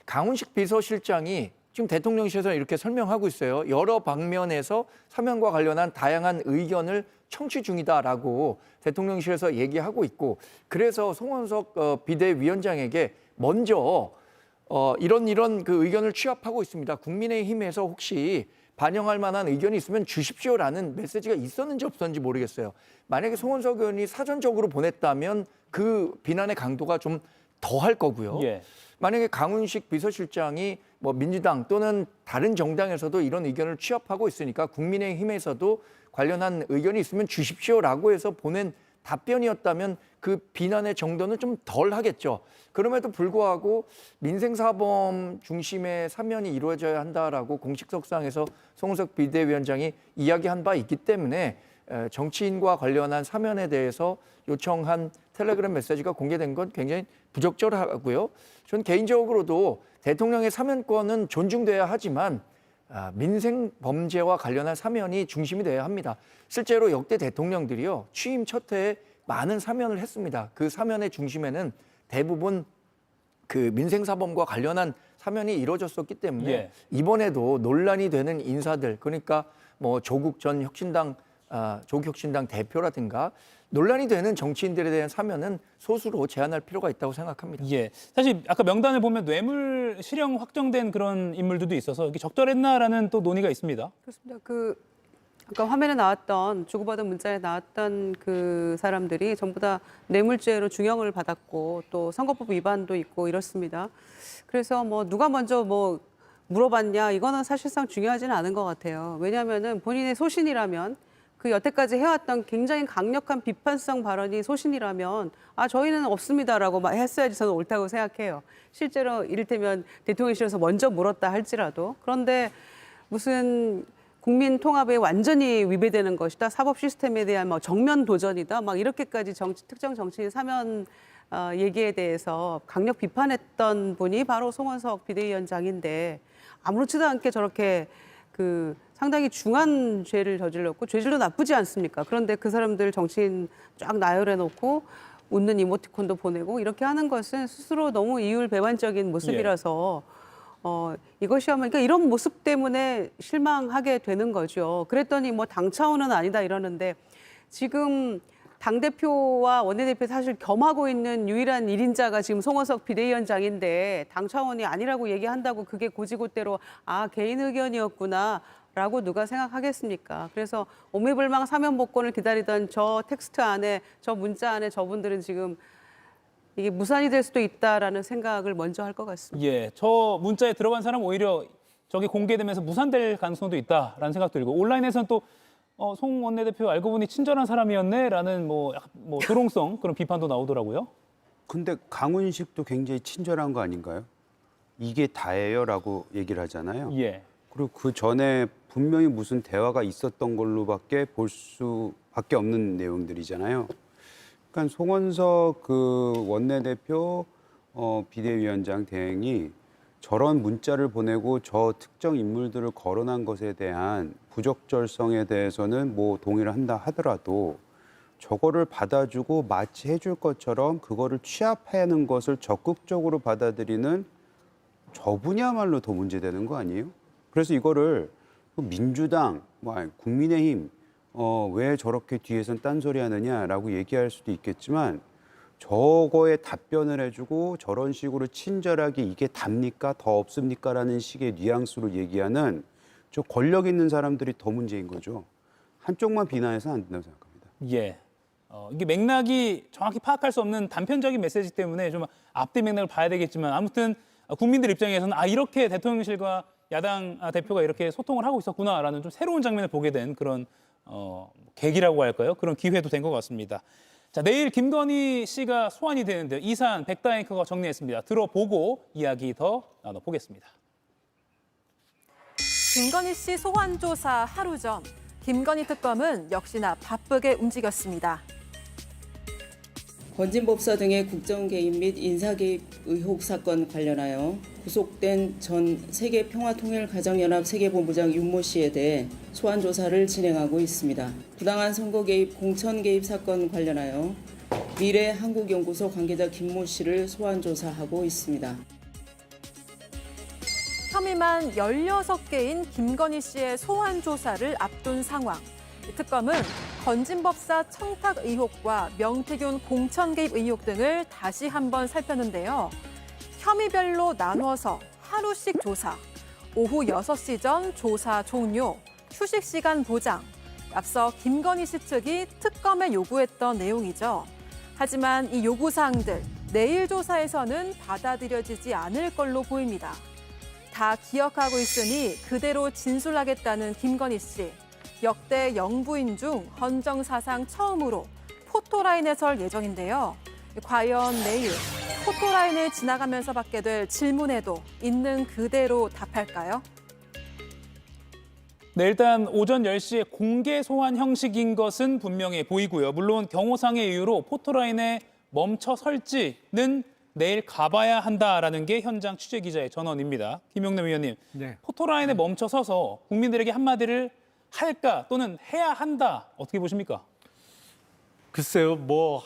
강훈식 비서실장이 지금 대통령실에서 이렇게 설명하고 있어요. 여러 방면에서 사면과 관련한 다양한 의견을 청취 중이다라고 대통령실에서 얘기하고 있고, 그래서 송원석 비대위원장에게 먼저 이런 그 의견을 취합하고 있습니다. 국민의힘에서 혹시 반영할 만한 의견이 있으면 주십시오라는 메시지가 있었는지 없었는지 모르겠어요. 만약에 송원석 의원이 사전적으로 보냈다면 그 비난의 강도가 좀 더할 거고요. 예. 만약에 강훈식 비서실장이 민주당 또는 다른 정당에서도 이런 의견을 취합하고 있으니까 국민의힘에서도 관련한 의견이 있으면 주십시오라고 해서 보낸 답변이었다면 그 비난의 정도는 좀 덜 하겠죠. 그럼에도 불구하고 민생사범 중심의 사면이 이루어져야 한다라고 공식석상에서 송원석 비대위원장이 이야기한 바 있기 때문에 정치인과 관련한 사면에 대해서 요청한 텔레그램 메시지가 공개된 건 굉장히 부적절하고요. 저는 개인적으로도 대통령의 사면권은 존중돼야 하지만 민생 범죄와 관련한 사면이 중심이 돼야 합니다. 실제로 역대 대통령들이요, 취임 첫 해에 많은 사면을 했습니다. 그 사면의 중심에는 대부분 그 민생사범과 관련한 사면이 이루어졌었기 때문에 예. 이번에도 논란이 되는 인사들, 그러니까 조국 전 혁신당 대표라든가 논란이 되는 정치인들에 대한 사면은 소수로 제한할 필요가 있다고 생각합니다. 예. 사실 아까 명단을 보면 뇌물 실형 확정된 그런 인물들도 있어서 이게 적절했나라는 또 논의가 있습니다. 그렇습니다. 아까 화면에 나왔던 주고받은 문자에 나왔던 그 사람들이 전부 다 뇌물죄로 중형을 받았고 또 선거법 위반도 있고 이렇습니다. 그래서 누가 먼저 물어봤냐 이거는 사실상 중요하지는 않은 것 같아요. 왜냐하면은 본인의 소신이라면 그 여태까지 해왔던 굉장히 강력한 비판성 발언이 소신이라면 저희는 없습니다라고 했어야지 저는 옳다고 생각해요. 실제로 이를테면 대통령실에서 먼저 물었다 할지라도. 그런데 무슨 국민 통합에 완전히 위배되는 것이다. 사법 시스템에 대한 정면 도전이다. 이렇게까지 특정 정치인 사면 얘기에 대해서 강력 비판했던 분이 바로 송원석 비대위원장인데 아무렇지도 않게 저렇게 상당히 중한 죄를 저질렀고 죄질도 나쁘지 않습니까? 그런데 그 사람들 정치인 쫙 나열해놓고 웃는 이모티콘도 보내고 이렇게 하는 것은 스스로 너무 이율 배반적인 모습이라서 이것이야말로 그러니까 이런 모습 때문에 실망하게 되는 거죠. 그랬더니 당 차원은 아니다 이러는데 지금 당대표와 원내대표 사실 겸하고 있는 유일한 1인자가 지금 송원석 비대위원장인데 당 차원이 아니라고 얘기한다고 그게 고지고대로 개인 의견이었구나 라고 누가 생각하겠습니까? 그래서 오매불망 사면 복권을 기다리던 저 텍스트 안에 저 문자 안에 저분들은 지금 이게 무산이 될 수도 있다라는 생각을 먼저 할 것 같습니다. 예, 저 문자에 들어간 사람 오히려 저게 공개되면서 무산될 가능성도 있다라는 생각 들고 온라인에서는 또 송 원내대표 알고 보니 친절한 사람이었네라는 약간 도롱성 그런 비판도 나오더라고요. 근데 강훈식도 굉장히 친절한 거 아닌가요? 이게 다예요라고 얘기를 하잖아요. 예. 그리고 그 전에 분명히 무슨 대화가 있었던 걸로밖에 볼 수밖에 없는 내용들이잖아요. 그러니까 송원석 그 원내대표 비대위원장 대행이 저런 문자를 보내고 저 특정 인물들을 거론한 것에 대한 부적절성에 대해서는 동의를 한다 하더라도 저거를 받아주고 마치 해줄 것처럼 그거를 취합하는 것을 적극적으로 받아들이는 저분이야말로 더 문제되는 거 아니에요? 그래서 이거를 민주당, 국민의힘 왜 저렇게 뒤에선 딴소리 하느냐라고 얘기할 수도 있겠지만 저거에 답변을 해주고 저런 식으로 친절하게 이게 답니까? 더 없습니까? 라는 식의 뉘앙스로 얘기하는 저 권력 있는 사람들이 더 문제인 거죠. 한쪽만 비난해서는 안 된다고 생각합니다. 예. 이게 맥락이 정확히 파악할 수 없는 단편적인 메시지 때문에 좀 앞뒤 맥락을 봐야 되겠지만 아무튼 국민들 입장에서는 이렇게 대통령실과 야당 대표가 이렇게 소통을 하고 있었구나라는 좀 새로운 장면을 보게 된 그런 계기라고 할까요? 그런 기회도 된 것 같습니다. 자, 내일 김건희 씨가 소환이 되는데요. 이 사안 백다 앵커가 정리했습니다. 들어보고 이야기 더 나눠보겠습니다. 김건희 씨 소환 조사 하루 전 김건희 특검은 역시나 바쁘게 움직였습니다. 건진법사 등의 국정 개입 및 인사 개입 의혹 사건 관련하여 구속된 전 세계평화통일가정연합 세계본부장 윤모 씨에 대해 소환 조사를 진행하고 있습니다. 부당한 선거 개입, 공천 개입 사건 관련하여 미래한국연구소 관계자 김모 씨를 소환 조사하고 있습니다. 혐의만 16개인 김건희 씨의 소환 조사를 앞둔 상황. 특검은 건진법사 청탁 의혹과 명태균 공천 개입 의혹 등을 다시 한번 살폈는데요. 혐의별로 나눠서 하루씩 조사, 오후 6시 전 조사 종료, 휴식 시간 보장. 앞서 김건희 씨 측이 특검에 요구했던 내용이죠. 하지만 이 요구사항들 내일 조사에서는 받아들여지지 않을 걸로 보입니다. 다 기억하고 있으니 그대로 진술하겠다는 김건희 씨. 역대 영부인 중 헌정사상 처음으로 포토라인에 설 예정인데요. 과연 내일 포토라인을 지나가면서 받게 될 질문에도 있는 그대로 답할까요? 네, 일단 오전 10시에 공개 소환 형식인 것은 분명해 보이고요. 물론 경호상의 이유로 포토라인에 멈춰 설지는 내일 가봐야 한다라는 게 현장 취재기자의 전언입니다. 김용남 위원님, 네. 포토라인에 멈춰 서서 국민들에게 한마디를 할까 또는 해야 한다, 어떻게 보십니까? 글쎄요,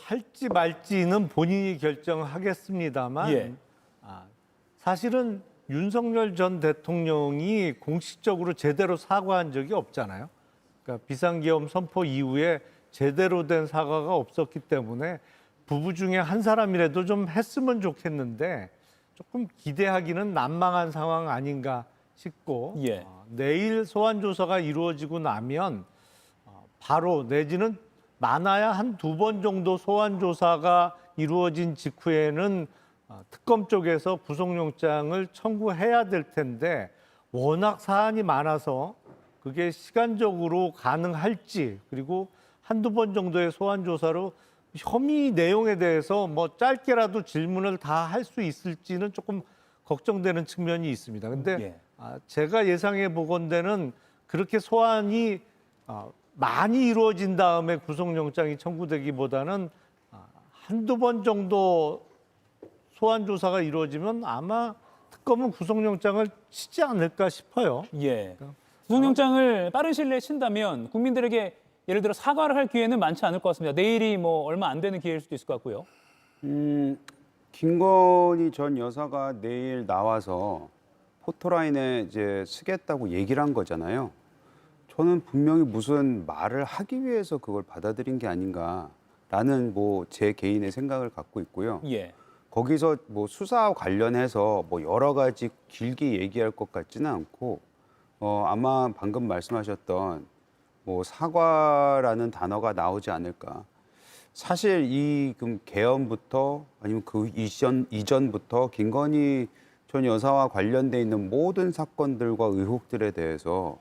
할지 말지는 본인이 결정하겠습니다만 예. 사실은 윤석열 전 대통령이 공식적으로 제대로 사과한 적이 없잖아요. 그러니까 비상계엄 선포 이후에 제대로 된 사과가 없었기 때문에 부부 중에 한 사람이라도 좀 했으면 좋겠는데 조금 기대하기는 난망한 상황 아닌가 싶고 예. 내일 소환 조사가 이루어지고 나면 바로 내지는 많아야 한 2번 정도 소환 조사가 이루어진 직후에는 특검 쪽에서 구속영장을 청구해야 될 텐데 워낙 사안이 많아서 그게 시간적으로 가능할지 그리고 한두 번 정도의 소환 조사로 혐의 내용에 대해서 짧게라도 질문을 다 할 수 있을지는 조금 걱정되는 측면이 있습니다. 근데 예. 제가 예상해 보건대는 그렇게 소환이 많이 이루어진 다음에 구속영장이 청구되기보다는 한두 번 정도 소환 조사가 이루어지면 아마 특검은 구속영장을 치지 않을까 싶어요. 예. 구속영장을 빠른 시일 내에 친다면 국민들에게 예를 들어 사과를 할 기회는 많지 않을 것 같습니다. 내일이 얼마 안 되는 기회일 수도 있을 것 같고요. 김건희 전 여사가 내일 나와서 포토라인에 이제 쓰겠다고 얘기를 한 거잖아요. 저는 분명히 무슨 말을 하기 위해서 그걸 받아들인 게 아닌가라는 제 개인의 생각을 갖고 있고요. 예. 거기서 수사와 관련해서 여러 가지 길게 얘기할 것 같지는 않고 아마 방금 말씀하셨던 사과라는 단어가 나오지 않을까. 사실 이 개헌부터 아니면 그 이전부터 김건희 전 여사와 관련돼 있는 모든 사건들과 의혹들에 대해서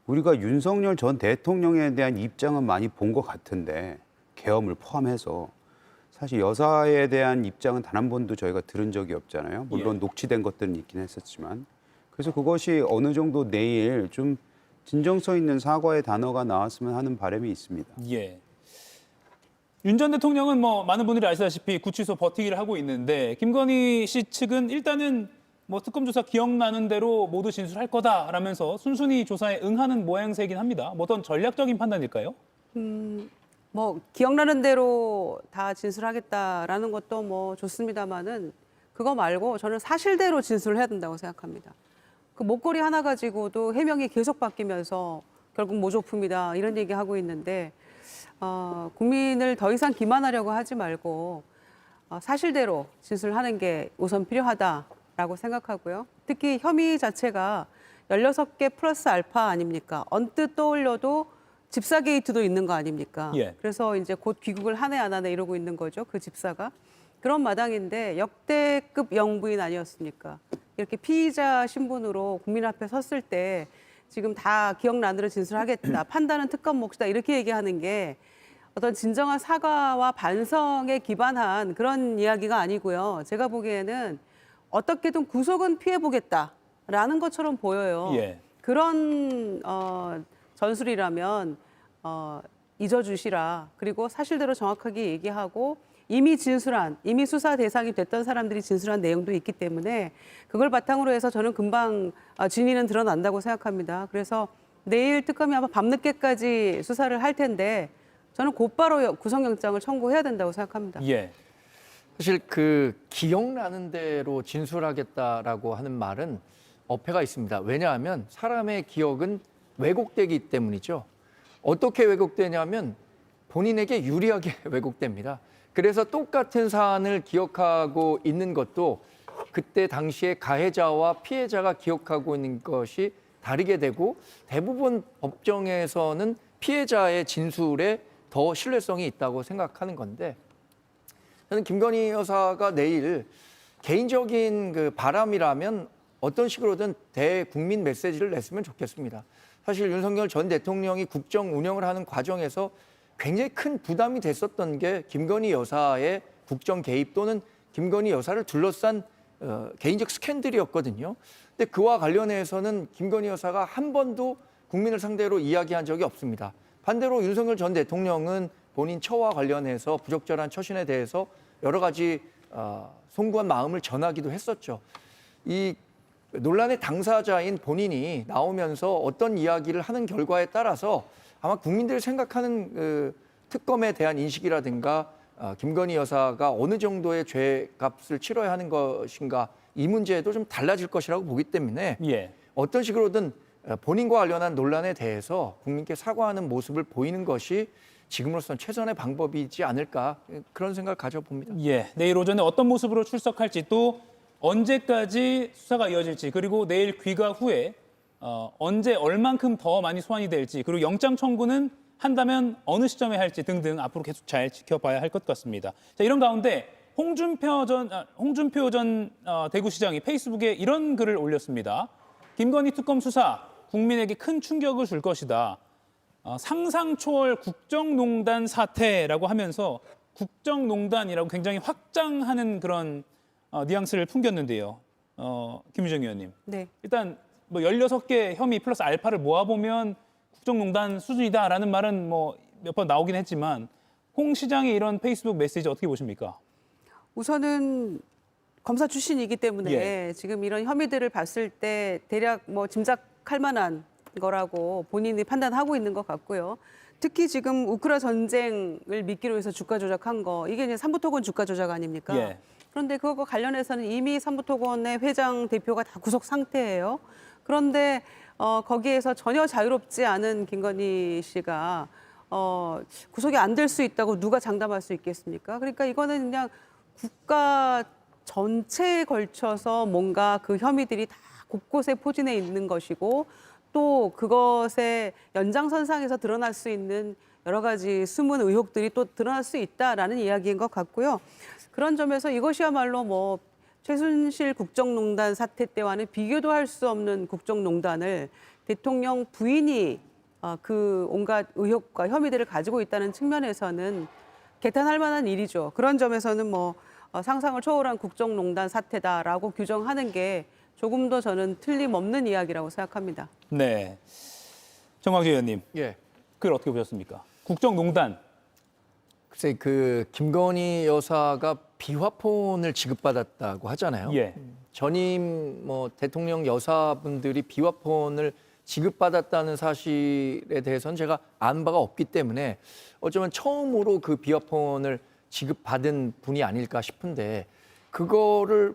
우리가 윤석열 전 대통령에 대한 입장은 많이 본 것 같은데 계엄을 포함해서 사실 여사에 대한 입장은 단 한 번도 저희가 들은 적이 없잖아요. 물론 녹취된 것들은 있긴 했었지만. 그래서 그것이 어느 정도 내일 좀 진정성 있는 사과의 단어가 나왔으면 하는 바람이 있습니다. 예. 윤 전 대통령은 뭐 많은 분들이 아시다시피 구치소 버티기를 하고 있는데 김건희 씨 측은 일단은 뭐 특검 조사 기억나는 대로 모두 진술할 거다라면서 순순히 조사에 응하는 모양새이긴 합니다. 뭐 어떤 전략적인 판단일까요? 뭐 기억나는 대로 다 진술하겠다라는 것도 뭐 좋습니다만은 그거 말고 저는 사실대로 진술을 해야 된다고 생각합니다. 그 목걸이 하나 가지고도 해명이 계속 바뀌면서 결국 모조품이다 이런 얘기하고 있는데 국민을 더 이상 기만하려고 하지 말고 사실대로 진술하는 게 우선 필요하다라고 생각하고요. 특히 혐의 자체가 16개 플러스 알파 아닙니까? 언뜻 떠올려도 집사 게이트도 있는 거 아닙니까? 예. 그래서 이제 곧 귀국을 하네 안 하네 이러고 있는 거죠. 그 집사가. 그런 마당인데 역대급 영부인 아니었습니까? 이렇게 피의자 신분으로 국민 앞에 섰을 때 지금 다 기억나는 진술하겠다. 판단은 특검 몫이다. 이렇게 얘기하는 게 어떤 진정한 사과와 반성에 기반한 그런 이야기가 아니고요. 제가 보기에는 어떻게든 구속은 피해보겠다라는 것처럼 보여요. 예. 그런 전술이라면 잊어주시라. 그리고 사실대로 정확하게 얘기하고 이미 수사 대상이 됐던 사람들이 진술한 내용도 있기 때문에 그걸 바탕으로 해서 저는 금방 진위는 드러난다고 생각합니다. 그래서 내일 특검이 아마 밤늦게까지 수사를 할 텐데 저는 곧바로 구속영장을 청구해야 된다고 생각합니다. 예. 사실 그 기억나는 대로 진술하겠다라고 하는 말은 어폐가 있습니다. 왜냐하면 사람의 기억은 왜곡되기 때문이죠. 어떻게 왜곡되냐면 본인에게 유리하게 왜곡됩니다. 그래서 똑같은 사안을 기억하고 있는 것도 그때 당시에 가해자와 피해자가 기억하고 있는 것이 다르게 되고 대부분 법정에서는 피해자의 진술에 더 신뢰성이 있다고 생각하는 건데 저는 김건희 여사가 내일 개인적인 그 바람이라면 어떤 식으로든 대국민 메시지를 냈으면 좋겠습니다. 사실 윤석열 전 대통령이 국정 운영을 하는 과정에서 굉장히 큰 부담이 됐었던 게 김건희 여사의 국정 개입 또는 김건희 여사를 둘러싼 개인적 스캔들이었거든요. 근데 그와 관련해서는 김건희 여사가 한 번도 국민을 상대로 이야기한 적이 없습니다. 반대로 윤석열 전 대통령은 본인 처와 관련해서 부적절한 처신에 대해서 여러 가지 송구한 마음을 전하기도 했었죠. 이 논란의 당사자인 본인이 나오면서 어떤 이야기를 하는 결과에 따라서 아마 국민들이 생각하는 그 특검에 대한 인식이라든가 김건희 여사가 어느 정도의 죄값을 치러야 하는 것인가 이 문제도 좀 달라질 것이라고 보기 때문에 예. 어떤 식으로든 본인과 관련한 논란에 대해서 국민께 사과하는 모습을 보이는 것이 지금으로서는 최선의 방법이지 않을까 그런 생각을 가져봅니다. 예. 내일 오전에 어떤 모습으로 출석할지 또 언제까지 수사가 이어질지 그리고 내일 귀가 후에 언제 얼만큼 더 많이 소환이 될지 그리고 영장 청구는 한다면 어느 시점에 할지 등등 앞으로 계속 잘 지켜봐야 할 것 같습니다. 자, 이런 가운데 홍준표 전 대구시장이 페이스북에 이런 글을 올렸습니다. 김건희 특검 수사 국민에게 큰 충격을 줄 것이다. 상상 초월 국정농단 사태라고 하면서 국정농단이라고 굉장히 확장하는 그런 뉘앙스를 풍겼는데요. 김유정 의원님. 네. 일단 뭐 16개 혐의 플러스 알파를 모아보면 국정농단 수준이다라는 말은 뭐 몇 번 나오긴 했지만 홍 시장의 이런 페이스북 메시지 어떻게 보십니까? 우선은 검사 출신이기 때문에 예. 지금 이런 혐의들을 봤을 때 대략 뭐 짐작할 만한 거라고 본인이 판단하고 있는 것 같고요. 특히 지금 우크라 전쟁을 미끼로 해서 주가 조작한 거 이게 이제 삼부토건 주가 조작 아닙니까? 예. 그런데 그거 관련해서는 이미 삼부토건의 회장 대표가 다 구속 상태예요. 그런데 거기에서 전혀 자유롭지 않은 김건희 씨가 구속이 안 될 수 있다고 누가 장담할 수 있겠습니까? 그러니까 이거는 그냥 국가 전체에 걸쳐서 뭔가 그 혐의들이 다 곳곳에 포진해 있는 것이고 또 그것의 연장선상에서 드러날 수 있는 여러 가지 숨은 의혹들이 또 드러날 수 있다라는 이야기인 것 같고요. 그런 점에서 이것이야말로 뭐 최순실 국정농단 사태 때와는 비교도 할 수 없는 국정농단을 대통령 부인이 그 온갖 의혹과 혐의들을 가지고 있다는 측면에서는 개탄할 만한 일이죠. 그런 점에서는 뭐 상상을 초월한 국정농단 사태다라고 규정하는 게 조금 더 저는 틀림없는 이야기라고 생각합니다. 네. 정광재 의원님, 예. 그걸 어떻게 보셨습니까? 국정농단. 글쎄 그 김건희 여사가 비화폰을 지급받았다고 하잖아요. 예. 전임 뭐 대통령 여사분들이 비화폰을 지급받았다는 사실에 대해서는 제가 안 바가 없기 때문에 어쩌면 처음으로 그 비화폰을 지급받은 분이 아닐까 싶은데 그거를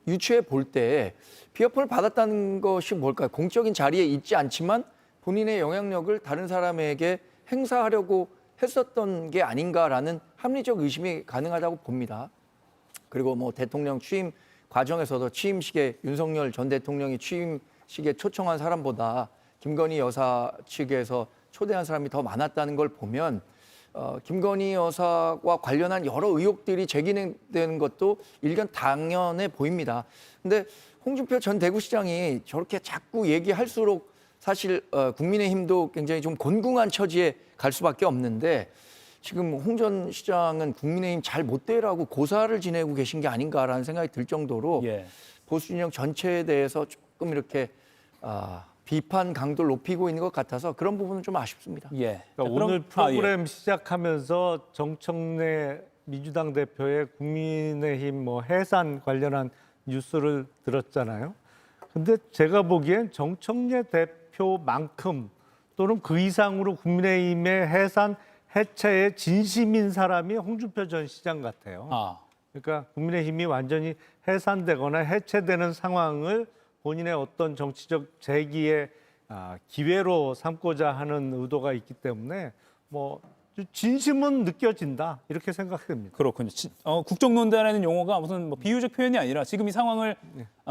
유추해 볼 때 비화폰을 받았다는 것이 뭘까요? 공적인 자리에 있지 않지만 본인의 영향력을 다른 사람에게 행사하려고 했었던 게 아닌가라는 합리적 의심이 가능하다고 봅니다. 그리고 뭐 대통령 취임 과정에서도 취임식에 윤석열 전 대통령이 취임식에 초청한 사람보다 김건희 여사 측에서 초대한 사람이 더 많았다는 걸 보면 김건희 여사와 관련한 여러 의혹들이 제기되는 것도 일견 당연해 보입니다. 근데 홍준표 전 대구시장이 저렇게 자꾸 얘기할수록 사실 국민의힘도 굉장히 좀 곤궁한 처지에 갈 수밖에 없는데 지금 홍 전 시장은 국민의힘 잘 못 되라고 고사를 지내고 계신 게 아닌가라는 생각이 들 정도로 예. 보수 진영 전체에 대해서 조금 이렇게 비판 강도를 높이고 있는 것 같아서 그런 부분은 좀 아쉽습니다. 예. 그러니까 오늘 프로그램 시작하면서 정청래 민주당 대표의 국민의힘 뭐 해산 관련한 뉴스를 들었잖아요. 근데 제가 보기엔 정청래 대표만큼 또는 그 이상으로 국민의힘의 해산 해체에 진심인 사람이 홍준표 전 시장 같아요. 그러니까 국민의힘이 완전히 해산되거나 해체되는 상황을 본인의 어떤 정치적 재기의 기회로 삼고자 하는 의도가 있기 때문에 뭐 진심은 느껴진다 이렇게 생각됩니다. 그렇군요. 국정농단이라는 용어가 무슨 뭐 비유적 표현이 아니라 지금 이 상황을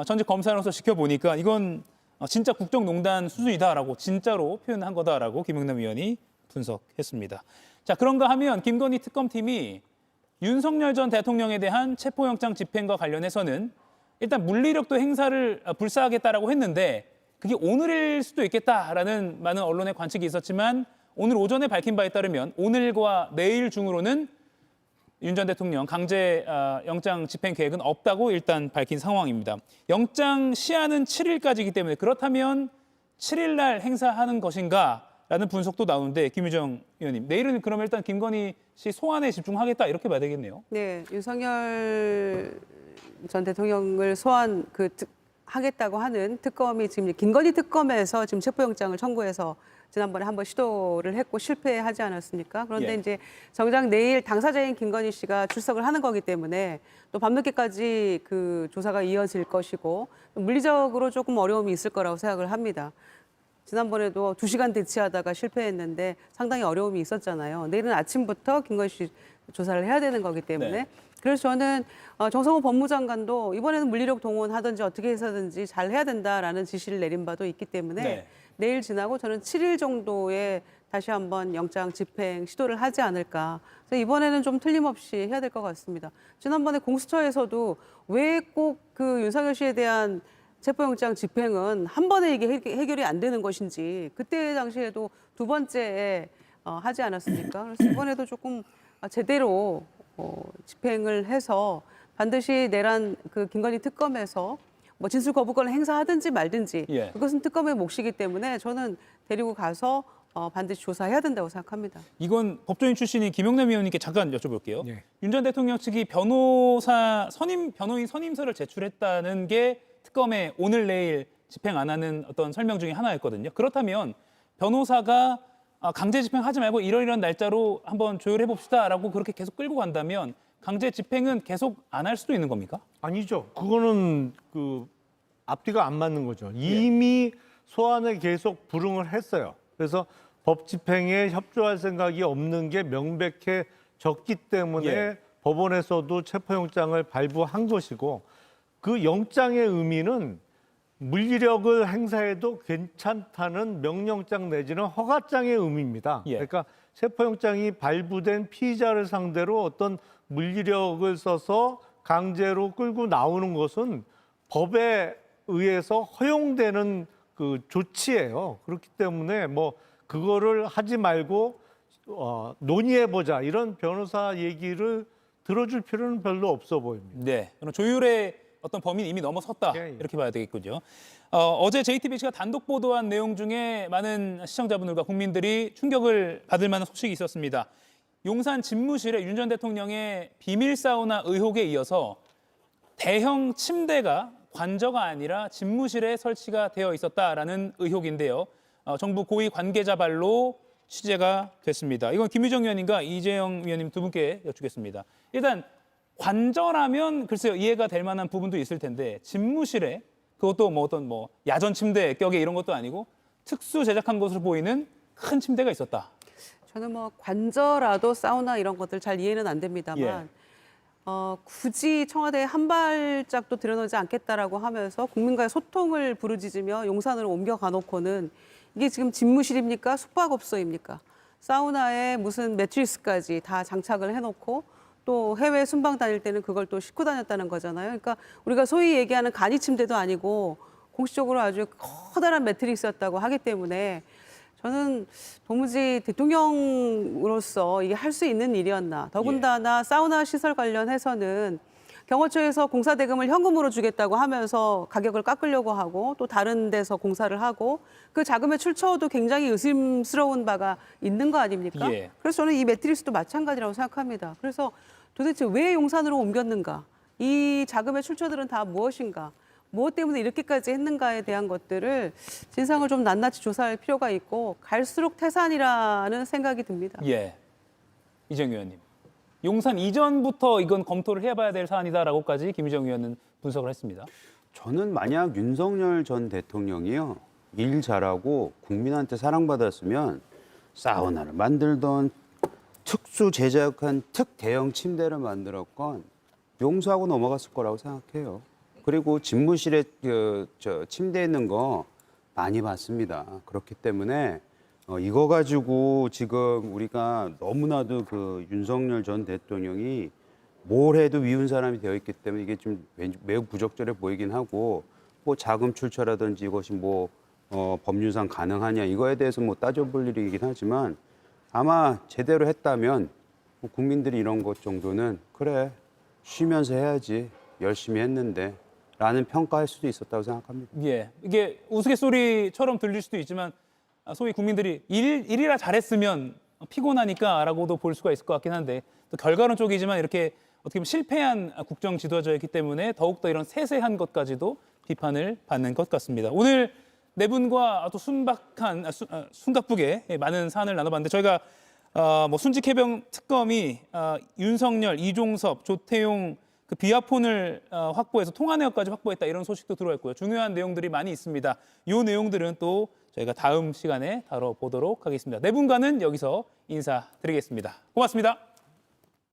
전직 검사로서 지켜보니까 이건 진짜 국정농단 수준이다라고 진짜로 표현한 거다라고 김영남 의원이 분석했습니다. 자, 그런가 하면 김건희 특검팀이 윤석열 전 대통령에 대한 체포영장 집행과 관련해서는 일단 물리력도 행사를 불사하겠다라고 했는데 그게 오늘일 수도 있겠다라는 많은 언론의 관측이 있었지만 오늘 오전에 밝힌 바에 따르면 오늘과 내일 중으로는 윤 전 대통령 강제 영장 집행 계획은 없다고 일단 밝힌 상황입니다. 영장 시한은 7일까지이기 때문에 그렇다면 7일 날 행사하는 것인가? 라는 분석도 나오는데 김유정 의원님, 내일은 그러면 일단 김건희 씨 소환에 집중하겠다 이렇게 봐야 되겠네요. 네, 윤석열 전 대통령을 소환 하겠다고 하는 특검이 지금 김건희 특검에서 지금 체포영장을 청구해서 지난번에 한번 시도를 했고 실패하지 않았습니까? 그런데 예. 이제 정작 내일 당사자인 김건희 씨가 출석을 하는 거기 때문에 또 밤늦게까지 그 조사가 이어질 것이고 물리적으로 조금 어려움이 있을 거라고 생각을 합니다. 지난번에도 2시간 대치하다가 실패했는데 상당히 어려움이 있었잖아요. 내일은 아침부터 김건희 씨 조사를 해야 되는 거기 때문에 네. 그래서 저는 정성호 법무장관도 이번에는 물리력 동원하든지 어떻게 해서든지 잘 해야 된다라는 지시를 내린 바도 있기 때문에 네. 내일 지나고 저는 7일 정도에 다시 한번 영장 집행 시도를 하지 않을까. 그래서 이번에는 좀 틀림없이 해야 될 것 같습니다. 지난번에 공수처에서도 왜 꼭 그 윤석열 씨에 대한 체포영장 집행은 한 번에 이게 해결이 안 되는 것인지 그때 당시에도 두 번째에 하지 않았습니까? 그래서 이번에도 조금 제대로 집행을 해서 반드시 내란 그 김건희 특검에서 뭐 진술 거부권을 행사하든지 말든지 예. 그것은 특검의 몫이기 때문에 저는 데리고 가서 반드시 조사해야 된다고 생각합니다. 이건 법조인 출신인 김영남 의원님께 잠깐 여쭤볼게요. 예. 윤 전 대통령 측이 변호인 선임서를 제출했다는 게 특검에 오늘 내일 집행 안 하는 어떤 설명 중에 하나였거든요. 그렇다면 변호사가 강제 집행하지 말고 이러이러한 날짜로 한번 조율해 봅시다라고 그렇게 계속 끌고 간다면 강제 집행은 계속 안 할 수도 있는 겁니까? 아니죠. 그거는 그 앞뒤가 안 맞는 거죠. 이미 소환에 계속 불응을 했어요. 그래서 법 집행에 협조할 생각이 없는 게 명백해졌기 때문에 예. 법원에서도 체포영장을 발부한 것이고 그 영장의 의미는 물리력을 행사해도 괜찮다는 명령장 내지는 허가장의 의미입니다. 예. 그러니까 체포영장이 발부된 피의자를 상대로 어떤 물리력을 써서 강제로 끌고 나오는 것은 법에 의해서 허용되는 그 조치예요. 그렇기 때문에 뭐 그거를 하지 말고 논의해보자 이런 변호사 얘기를 들어줄 필요는 별로 없어 보입니다. 네, 그럼 조율의 어떤 범위는 이미 넘어섰다 예, 예. 이렇게 봐야 되겠군요. 어제 JTBC가 단독 보도한 내용 중에 많은 시청자분들과 국민들이 충격을 받을 만한 소식이 있었습니다. 용산 집무실에 윤 전 대통령의 비밀 사우나 의혹에 이어서 대형 침대가 관저가 아니라 집무실에 설치가 되어 있었다라는 의혹인데요. 정부 고위 관계자 발로 취재가 됐습니다. 이건 김유정 의원님과 이재영 의원님 두 분께 여쭙겠습니다. 일단 관저라면 글쎄요 이해가 될 만한 부분도 있을 텐데 집무실에 그것도 뭐 어떤 뭐 야전 침대 격의 이런 것도 아니고 특수 제작한 것으로 보이는 큰 침대가 있었다. 저는 뭐 관저라도 사우나 이런 것들 잘 이해는 안 됩니다만 예. 굳이 청와대에 한 발짝도 들여놓지 않겠다라고 하면서 국민과의 소통을 부르짖으며 용산으로 옮겨가 놓고는 이게 지금 집무실입니까? 숙박업소입니까? 사우나에 무슨 매트리스까지 다 장착을 해놓고 또 해외 순방 다닐 때는 그걸 또 싣고 다녔다는 거잖아요. 그러니까 우리가 소위 얘기하는 간이 침대도 아니고 공식적으로 아주 커다란 매트리스였다고 하기 때문에 저는 도무지 대통령으로서 이게 할 수 있는 일이었나. 더군다나 사우나 시설 관련해서는 경호처에서 공사 대금을 현금으로 주겠다고 하면서 가격을 깎으려고 하고 또 다른 데서 공사를 하고 그 자금의 출처도 굉장히 의심스러운 바가 있는 거 아닙니까? 예. 그래서 저는 이 매트리스도 마찬가지라고 생각합니다. 그래서 도대체 왜 용산으로 옮겼는가? 이 자금의 출처들은 다 무엇인가? 무엇 때문에 이렇게까지 했는가에 대한 것들을 진상을 좀 낱낱이 조사할 필요가 있고 갈수록 태산이라는 생각이 듭니다. 예, 이재영 의원님. 용산 이전부터 이건 검토를 해봐야 될 사안이다라고까지 김유정 의원은 분석을 했습니다. 저는 만약 윤석열 전 대통령이요 일 잘하고 국민한테 사랑받았으면 사우나를 만들던 특수 제작한 특대형 침대를 만들었건 용서하고 넘어갔을 거라고 생각해요. 그리고 집무실에 침대 있는 거 많이 봤습니다. 그렇기 때문에 이거 가지고 지금 우리가 너무나도 그 윤석열 전 대통령이 뭘 해도 미운 사람이 되어 있기 때문에 이게 좀 매우 부적절해 보이긴 하고 뭐 자금 출처라든지 이것이 뭐 법률상 가능하냐 이거에 대해서 뭐 따져볼 일이긴 하지만 아마 제대로 했다면 뭐 국민들이 이런 것 정도는 그래 쉬면서 해야지 열심히 했는데 라는 평가할 수도 있었다고 생각합니다. 예, 이게 우스갯소리처럼 들릴 수도 있지만 소위 국민들이 일이라 잘했으면 피곤하니까라고도 볼 수가 있을 것 같긴 한데 또 결과론 쪽이지만 이렇게 어떻게 보면 실패한 국정 지도자였기 때문에 더욱더 이런 세세한 것까지도 비판을 받는 것 같습니다. 오늘 네 분과 또 숨가쁘게 많은 사안을 나눠봤는데 저희가 뭐 순직해병 특검이 윤석열, 이종섭, 조태용 그 비아폰을 확보해서 통화 내역까지 확보했다 이런 소식도 들어왔고요. 중요한 내용들이 많이 있습니다. 이 내용들은 또 저희가 다음 시간에 다뤄보도록 하겠습니다. 네 분과는 여기서 인사드리겠습니다. 고맙습니다.